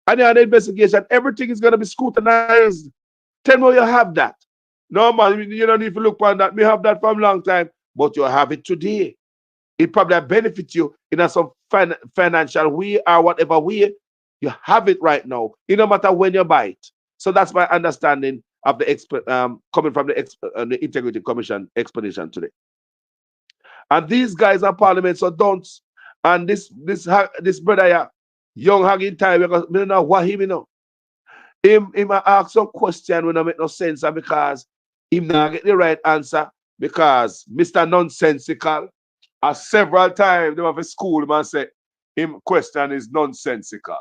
and you have the investigation, everything is going to be scrutinized. Tell me you have that. No, man, you don't need to look on that. We have that for a long time, but you have it today. It probably benefits you in some financial way or whatever way. You have it right now. It no matter when you buy it. So that's my understanding of the coming from the Integrity Commission explanation today. And these guys are parliament, so don't. And this brother here, young Hagging time, because we don't know what him, you know. Him ask some question when I make no sense, and because him not get the right answer, because Mr. Nonsensical, several times they have a school man say him question is nonsensical.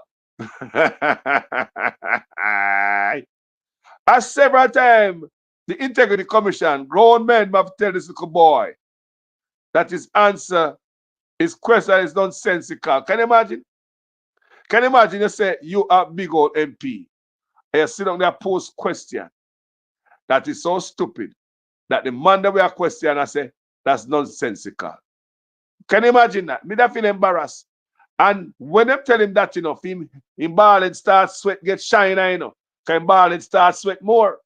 Several times the Integrity Commission, grown men have tell this little boy that his answer, his question is nonsensical. Can you imagine? Can you imagine you say you are big old MP and you sit on there post question that is so stupid that the man that we are questioning I say that's nonsensical. Can you imagine that? Me that feel embarrassed. And when them tell him that, you know, him ball and start sweat get shiny, you know, can ball and start sweat more.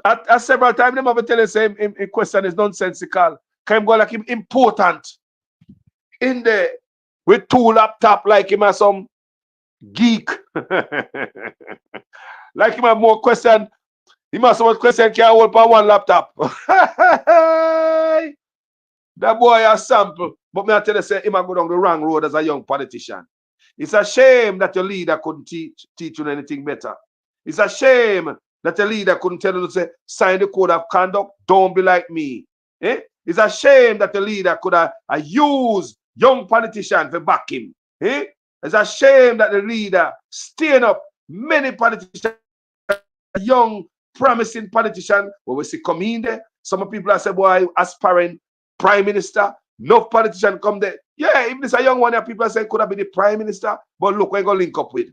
At several times, them have to tell him same question is nonsensical. Can him go like him important in there with 2 laptops like him as some geek. Like him have more question. He must have more question can hold on 1 laptop. That boy a sample. But me I tell you, say him a go down the wrong road as a young politician. It's a shame that your leader couldn't teach you anything better. It's a shame that your leader couldn't tell you to say, sign the code of conduct, don't be like me. Eh? It's a shame that the leader could have used young politicians to back him. Eh? It's a shame that the leader staying up many politicians, young, promising politician, when we see come in there, some people are saying, boy, aspiring prime minister, no politician come there. Yeah, if this a young one, people are saying could have been the prime minister, but look, we're going to link up with.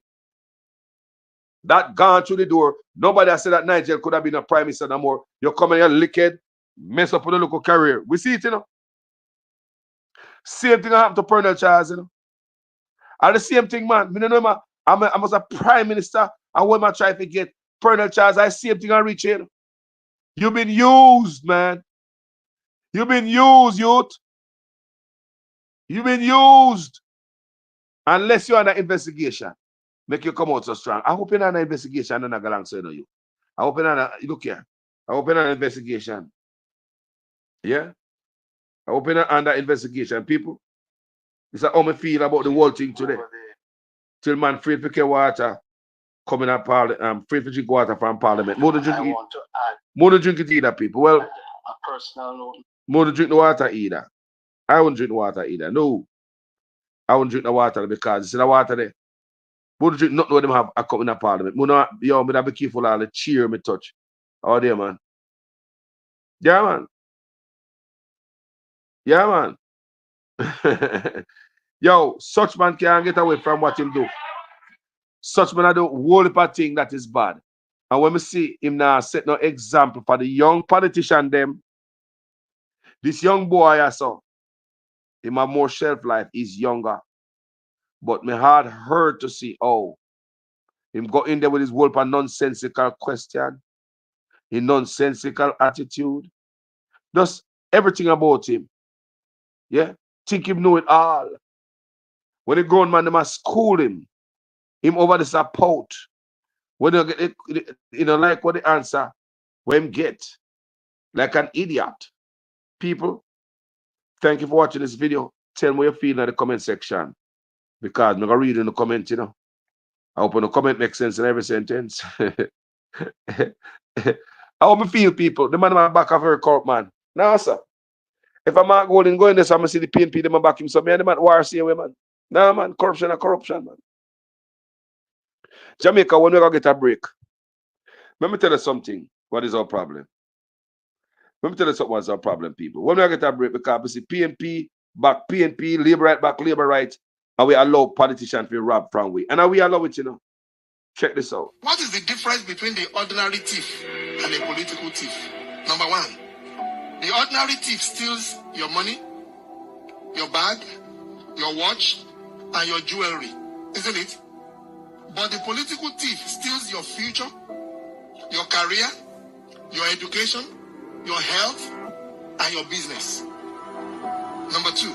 That gone through the door. Nobody has said that Nigel could have been a prime minister no more. You come and you're licked, mess up with the local career. We see it, you know. Same thing happened to Pernell Charles, you know. And the same thing, man. I know, I was a prime minister, and when I try to get Pernell Charles, I same thing I reach here. You've been used, man. You've been used, youth. You've been used. Unless you're under investigation, make you come out so strong. I hope you're under investigation and not going to you. I hope you're under, look here. I hope you're under investigation. Yeah? I hope you're not under investigation, people. This is how I feel about the whole thing today. Till man free to get water coming up, free to drink water from Parliament. More to drink I it. want to add More to drink it either, people. Well, a personal note. more to drink the water either. I won't drink the water either. No. I won't drink the water because it's the water there. More to drink nothing what them have a cup in the Parliament. More not, yo, me be careful all the cheer me touch. Oh there, man. Yeah, man. Yeah, man. Yo, such man can't get away from what him do. Such man I do whole heap of thing that is bad. And when we see him now set no example for the young politician them, this young boy I saw, him have more shelf life, he's younger. But my heart hurt to see how him go in there with his whole heap of nonsensical question, his nonsensical attitude, just everything about him. Yeah, think him know it all. When the grown man, they must school him over the support. When you get it, you know, like what the answer, when him get, like an idiot. People, thank you for watching this video. Tell me what you feel in the comment section. Because I'm going to read in the comment, you know. I hope the comment makes sense in every sentence. I hope me feel, people. The man in my back of her court, man. Now, sir. If I'm not going in this, I'm going to see the PNP, them back him. So me and the man war see away, man. Nah, man, corruption and corruption, man. Jamaica, when we going to get a break, let me tell you something. What is our problem? Let me tell you something. What's our problem, people? When we going to get a break, because we see PNP, back PNP, labor right, back labor right, and we allow politicians to rob from we. And we allow it, you know. Check this out. What is the difference between the ordinary thief and a political thief? Number one, the ordinary thief steals your money, your bag, your watch, and your jewelry, isn't it? But the political thief steals your future, your career, your education, your health, and your business. Number two,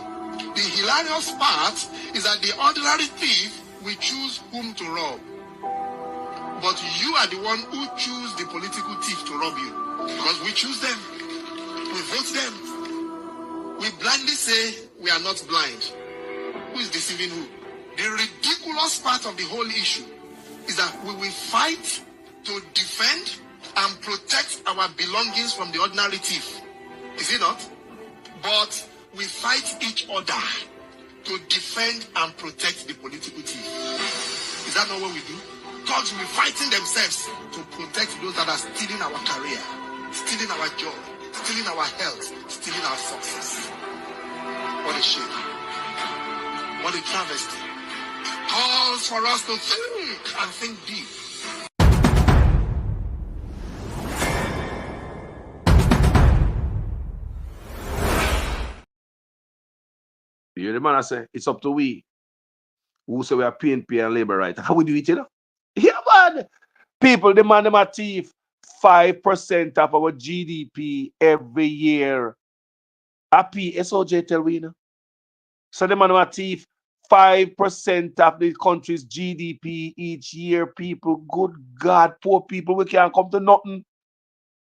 the hilarious part is that the ordinary thief will choose whom to rob. But you are the one who choose the political thief to rob you. Because we choose them. We vote them. We blindly say we are not blind. Who is deceiving who? The ridiculous part of the whole issue is that we will fight to defend and protect our belongings from the ordinary thief. Is it not? But we fight each other to defend and protect the political thief. Is that not what we do? Thugs will be fighting themselves to protect those that are stealing our career, stealing our job, stealing our health, stealing our success. What a shame. What a travesty. Calls for us to think and think deep. You hear the man I say, it's up to we. Who say we are PNP and labor right. How we do it, you know? Yeah, man. People, the man, them a thief 5% of our GDP every year. Happy SOJ tell we, you know. So the man, them a thief 5% of the country's GDP each year, people. Good God, poor people, we can't come to nothing.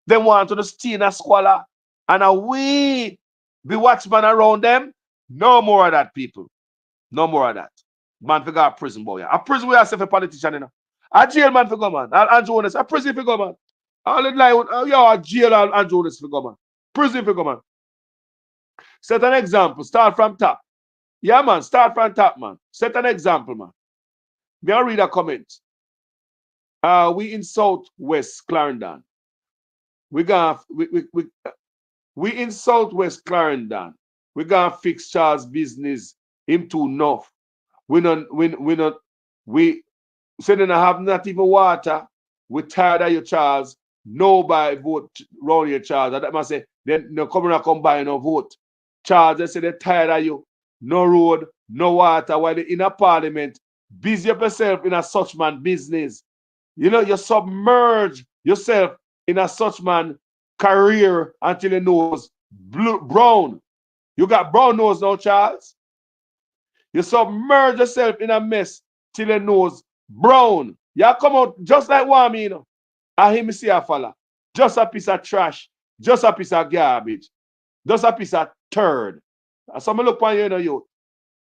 They want to steal a squalor. And we be watchman around them. No more of that, people. No more of that. Man, we got a prison, boy. A prison we have a politician, you know. A jail man for go, man. And Jonas, a prison for go, man. All it like, a jail and Jonas for go, man. Prison for go, man. Set an example. Start from top. Yeah, man. Start from top, man. Set an example, man. May I read a comment? We in Southwest Clarendon. We in Southwest Clarendon. We gonna fix Charles' business. Him too enough. We say they don't have not even water. We tired of your Charles. Nobody vote round your Charles. That must say then no come by no vote. Charles, they say they're tired of you. No road, no water. While they in a parliament, busy yourself in a such man business. You know, you submerge yourself in a such man career until he knows brown. You got brown nose now, Charles. You submerge yourself in a mess till your nose brown. You come out just like Wami, you know. I hear me see a fella. Just a piece of trash. Just a piece of garbage. Just a piece of turd. So I look on you, you know, youth.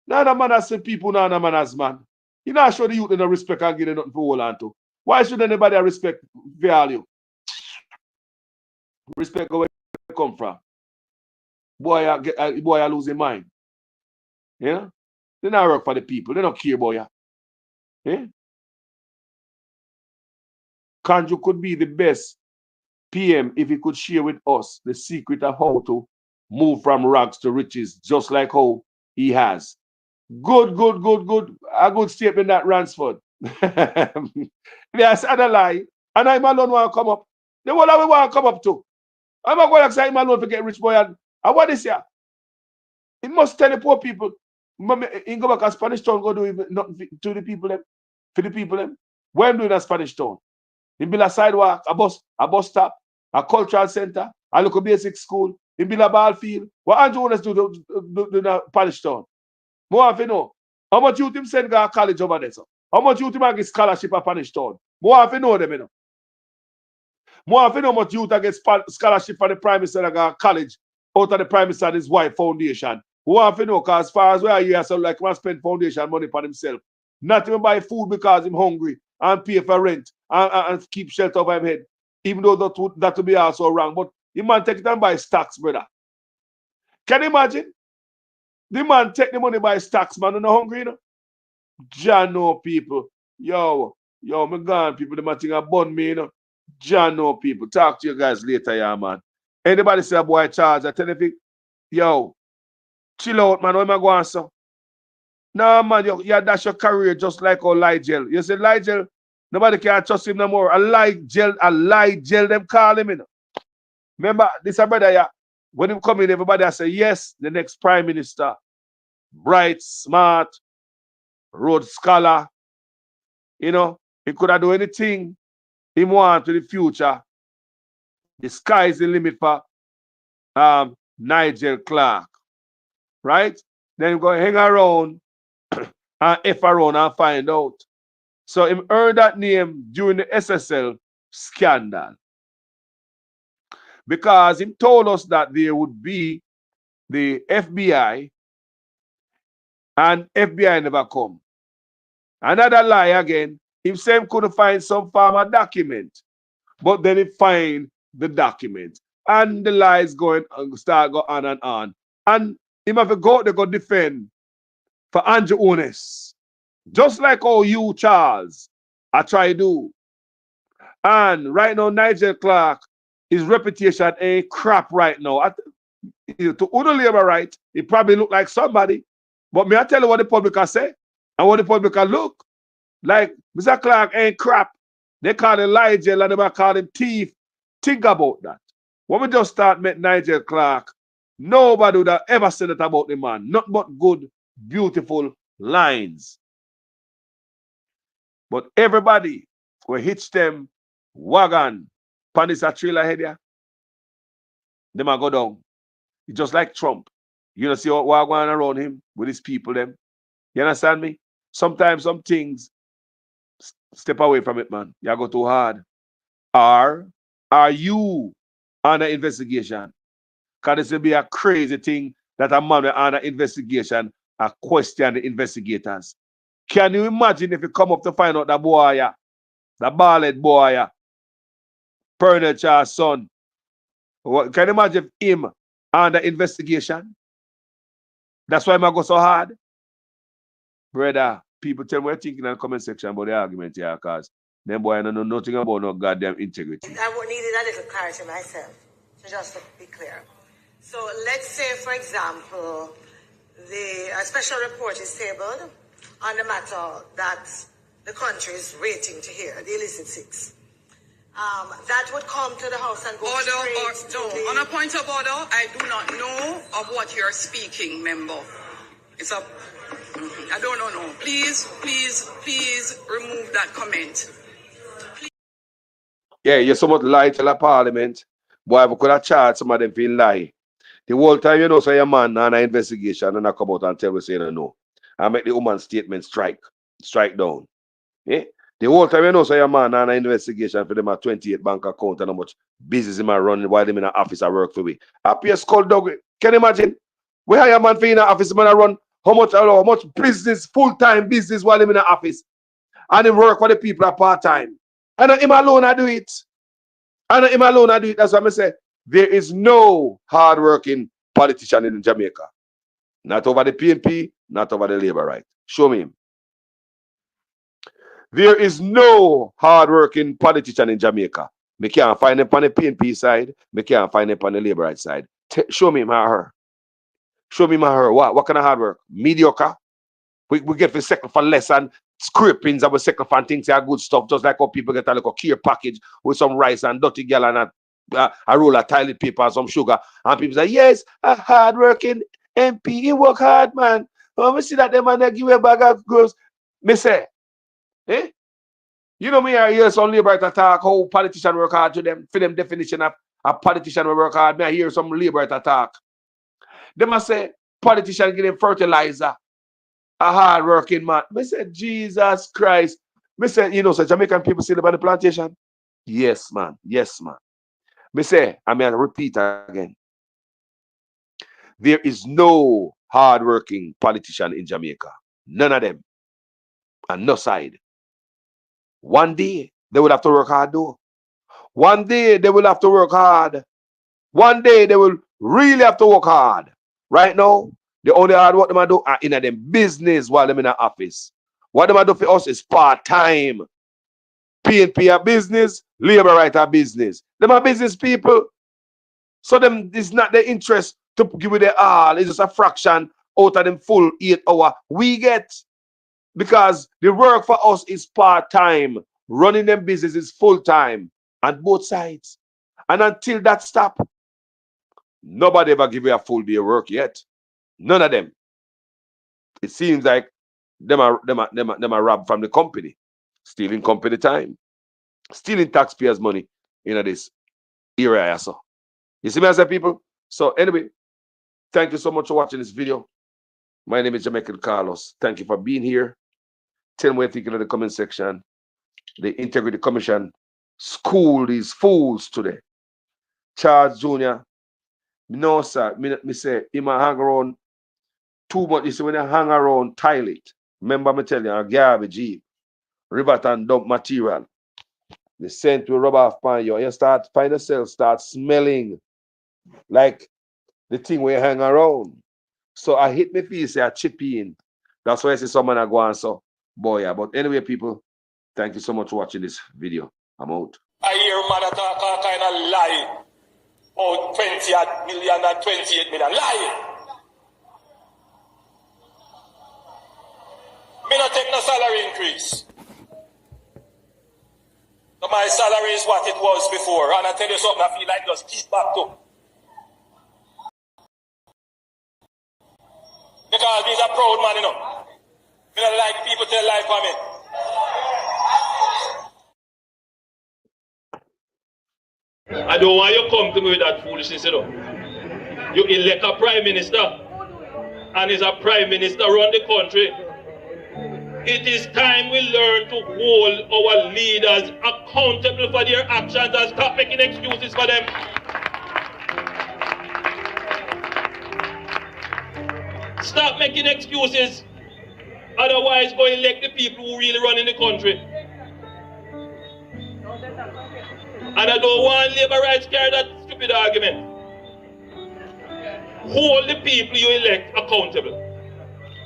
Now the man has people, now the man has man. You know, I show the youth in the respect and give them nothing to hold on to. Why should anybody respect value? Respect where you come from. Boy, I lose his mind. Yeah? They not work for the people. They don't care about you. Yeah? Kanju could be the best PM if he could share with us the secret of how to move from rags to riches, just like how he has. Good. A good statement that Ransford. Yes, and a lie. And I'm alone want to come up. The one I want to come up to. I'm not going to say I'm alone to get rich boy. And what is here? It must tell the poor people. In go back a Spanish town, go do nothing to the people them. For the people them. What I'm doing a Spanish town. It build a sidewalk, a bus stop, a cultural center, a local basic school. It build a ball field. What Andrew wants to do the Spanish town? More of you know. How much youth him send to college over there, so? How much youth him get scholarship at Spanish town? More of you know them, you know. More of you know how much youth get scholarship for the Prime Minister at college out of the Prime Minister and his wife foundation. More of you know, because as far as where you are, so like man spend foundation money for himself. Not even buy food because he's hungry and pay for rent and keep shelter over his head. Even though that would be also wrong. But the man take it and buy stocks, brother. Can you imagine? The man take the money by stocks, man, and not hungry, you know? Jano people. Yo, me gone, people. The man think I bun me, you know? Jano people. Talk to you guys later, yeah, man. Anybody say a boy charge? I tell you, yo, chill out, man. Where am I going, so? No, man, you dash your career just like old Ligel. You say Ligel, nobody can trust him no more. A Ligel, them call him, you know? Remember, this brother, yeah, when him come in, everybody I say, yes, the next prime minister. Bright, smart, Rhodes scholar. You know, he could have done anything he want to the future. The sky is the limit for Nigel Clark. Right? Then he go hang around and F around and find out. So him earned that name during the SSL scandal. Because he told us that there would be the FBI and FBI never come. Another lie again. Him same couldn't find some farmer document. But then he find the document. And the lies start go on and on. And him have to go, they go defend for Andrew Ones. Just like how you, Charles, I try to do. And right now, Nigel Clark, his reputation ain't crap right now. To Uno labor right, he probably look like somebody. But me I tell you what the public can say and what the public can look. Like Mr. Clark ain't crap. They call him Nigel and they call him thief. Think about that. When we just start met Nigel Clark, nobody would have ever said that about the man. Not but good, beautiful lines. But everybody will hitch them wagon. Panis a trailer head here. They might go down. It's just like Trump. You know, see what going around him with his people them. You understand me? Sometimes some things step away from it, man. You go too hard. Are you under investigation? Because this will be a crazy thing that a man under investigation and question the investigators. Can you imagine if you come up to find out that boy, the bald boy, Pernell Charles' son? Can you imagine if him under investigation? That's why I go so hard. Brother, people tell me what you're thinking in the comment section about the argument here, because them boy don't know nothing about no goddamn integrity. I needed a little clarity myself, so just to be clear. So let's say, for example, a special report is tabled on the matter that the country is waiting to hear, the illicit six. That would come to the House and go straight to the... On a point of order, I do not know of what you're speaking, member. It's a... I don't know. No. Please remove that comment. Please. Yeah, you're somewhat lie to the parliament. Boy, we could have charged some of them feel lie. The whole time you know say a man on an investigation and I come out and tell me say no. I make the woman statement strike down. Yeah? The whole time you know say a man on an investigation for them a 28 bank account and how much business him a run while them in an office I work for me. Happy as skull dog. Can you imagine? We hire a man for in an office, man I run how much business, full-time business while him in an office. And him work for the people at part-time. And him alone I do it. That's why I say there is no hard-working politician in Jamaica. Not over the PNP, not over the Labour right. Show me him. There is no hard-working politician in Jamaica. Me can't find him on the PNP side. Me can't find him on the Labour right side. Show me him or her. Show me him or her. What kind of hard work? Mediocre. We get for second for less and scrapings and we second for things that are good stuff. Just like how people get a little care package with some rice and dirty girl and a roll of toilet paper and some sugar. And people say, yes, a hard-working MP. He work hard, man. When we see that them man they give a bag of girls, me say, eh? You know me, I hear some Labour talk how politicians work hard to them, for them definition of a politician will work hard. Me I hear some Labour talk. They must say, politician give them fertilizer. A hard-working man. Me say, Jesus Christ. Me say, you know, so Jamaican people see about the plantation? Yes, man. Yes, man. Me say, I mean, repeat again. There is no hard-working politician in Jamaica. None of them. And no side. One day, they will have to work hard, though. One day, they will have to work hard. One day, they will really have to work hard. Right now, the only hard work them do are in them business while them in the office. What them do for us is part-time. PNP are business, Labour right are business. Them are business people. So them is not their interest to give it their all. It's just a fraction out of them full 8 hour we get. Because the work for us is part-time. Running them business is full-time. On both sides. And until that stop, nobody ever give you a full day work yet. None of them. It seems like them are robbed from the company. Stealing company time. Stealing taxpayers' money in this area. So. You see me as a people? So anyway, thank you so much for watching this video. My name is Jamaican Carlos. Thank you for being here. Tell me what you think in the comment section. The Integrity Commission school these fools today. Charles Jr. No, sir. Me say, he might hang around too much. You see, when you hang around toilet, remember me tell you, a garbage heap, rivet and dump material, the scent will rub off on you. You find yourself start smelling like the thing where you hang around. So I hit me face, say I chip in. That's why I see someone I go on so, boy, yeah. But anyway, people, thank you so much for watching this video. I'm out. I hear man talk all kind of lie. Oh, 20 million and 28 million. Lie. Me not take no salary increase. So my salary is what it was before. And I tell you something, I feel like just keep back to. Because he's a proud man, you know. Me don't like people tell lie for me. I don't want you to come to me with that foolishness, you know. You elect a prime minister, and as a prime minister run the country. It is time we learn to hold our leaders accountable for their actions and stop making excuses for them. Stop making excuses. Otherwise, go elect the people who really run in the country. And I don't want Labour rights carry that stupid argument. Hold the people you elect accountable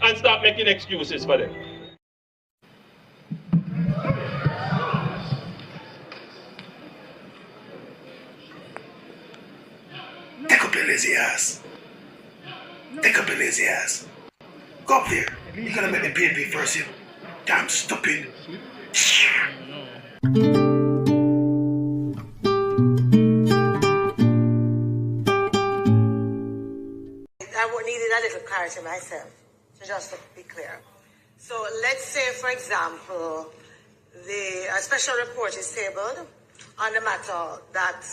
and stop making excuses for them. Take up your lazy ass. Take up your lazy ass. Go up there. You're gonna make the PNP first, you damn stupid. I needed a little clarity myself, so just to be clear. So let's say, for example, a special report is tabled on the matter that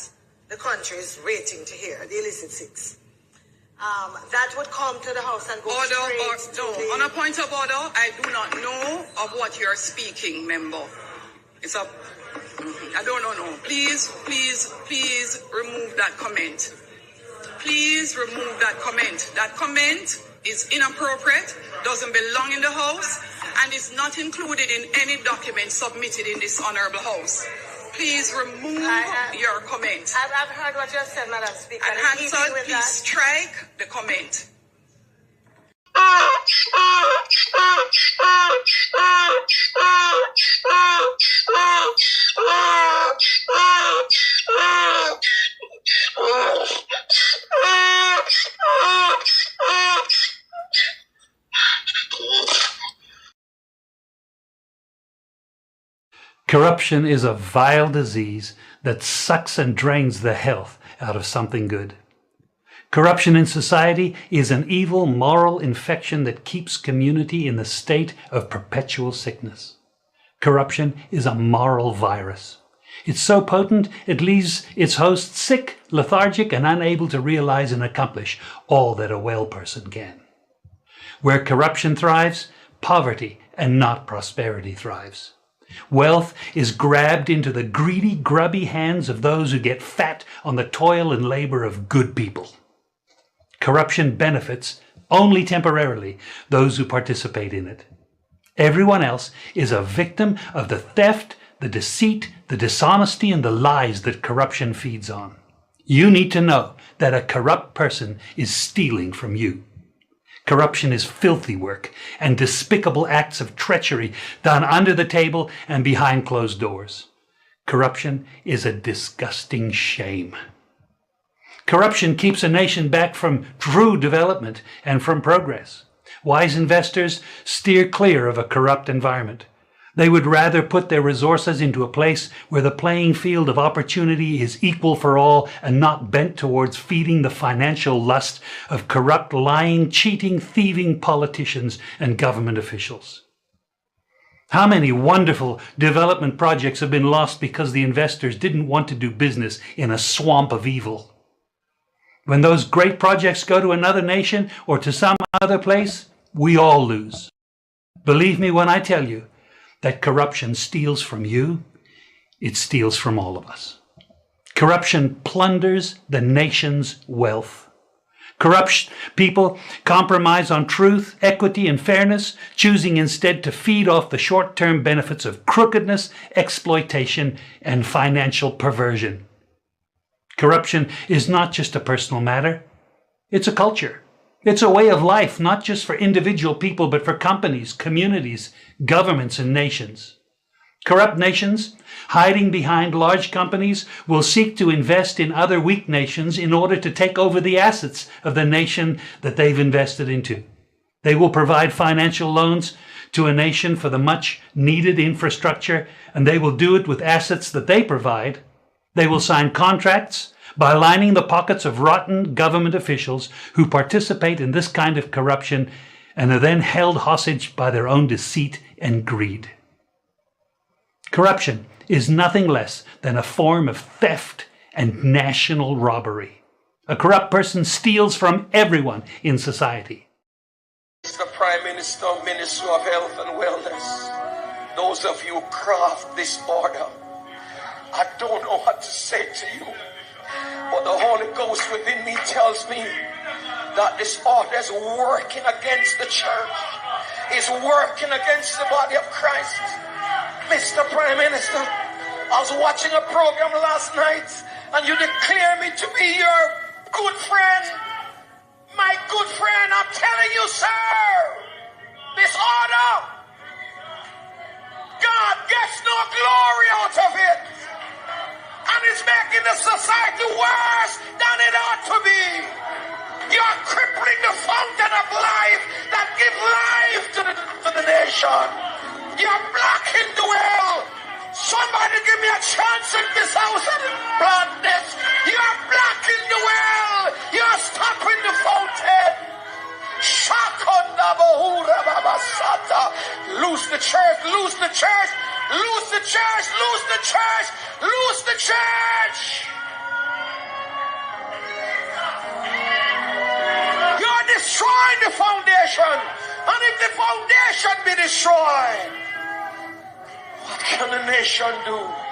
the country is waiting to hear, the illicit six. that would come to the House and go straight to the... On a point of order, I do not know of what you're speaking, member. I don't know. Please remove that comment. Please remove that comment. That comment is inappropriate, doesn't belong in the House, and is not included in any document submitted in this honorable House. Please remove your comment. I've heard what you said, Madam Speaker. And Hansard, please strike the comment. Corruption is a vile disease that sucks and drains the health out of something good. Corruption in society is an evil moral infection that keeps community in the state of perpetual sickness. Corruption is a moral virus. It's so potent it leaves its host sick, lethargic, and unable to realize and accomplish all that a well person can. Where corruption thrives, poverty and not prosperity thrives. Wealth is grabbed into the greedy, grubby hands of those who get fat on the toil and labor of good people. Corruption benefits, only temporarily, those who participate in it. Everyone else is a victim of the theft, the deceit, the dishonesty, and the lies that corruption feeds on. You need to know that a corrupt person is stealing from you. Corruption is filthy work and despicable acts of treachery done under the table and behind closed doors. Corruption is a disgusting shame. Corruption keeps a nation back from true development and from progress. Wise investors steer clear of a corrupt environment. They would rather put their resources into a place where the playing field of opportunity is equal for all and not bent towards feeding the financial lust of corrupt, lying, cheating, thieving politicians and government officials. How many wonderful development projects have been lost because the investors didn't want to do business in a swamp of evil? When those great projects go to another nation or to some other place, we all lose. Believe me when I tell you that corruption steals from you, it steals from all of us. Corruption plunders the nation's wealth. Corrupt people compromise on truth, equity, and fairness, choosing instead to feed off the short-term benefits of crookedness, exploitation, and financial perversion. Corruption is not just a personal matter. It's a culture. It's a way of life, not just for individual people, but for companies, communities, governments, and nations. Corrupt nations, hiding behind large companies, will seek to invest in other weak nations in order to take over the assets of the nation that they've invested into. They will provide financial loans to a nation for the much needed infrastructure, and they will do it with assets that they provide. They will sign contracts by lining the pockets of rotten government officials who participate in this kind of corruption and are then held hostage by their own deceit and greed. Corruption is nothing less than a form of theft and national robbery. A corrupt person steals from everyone in society. Mr. Prime Minister, Minister of Health and Wellness, those of you who craft this order, I don't know what to say to you. But the Holy Ghost within me tells me that this order is working against the church. It's working against the body of Christ. Mr. Prime Minister, I was watching a program last night and you declare me to be your good friend. My good friend, I'm telling you, sir, this order, God gets no glory out of it. And it's making the society worse than it ought to be. You're crippling the fountain of life that gives life to the nation. You're blocking the well. Somebody give me a chance in this house and blood this. You're blocking the well. You're stopping the fountain. Lose the church, lose the church, lose the church, lose the church, lose the church. destroying the foundation. And if the foundation be destroyed, what can a nation do?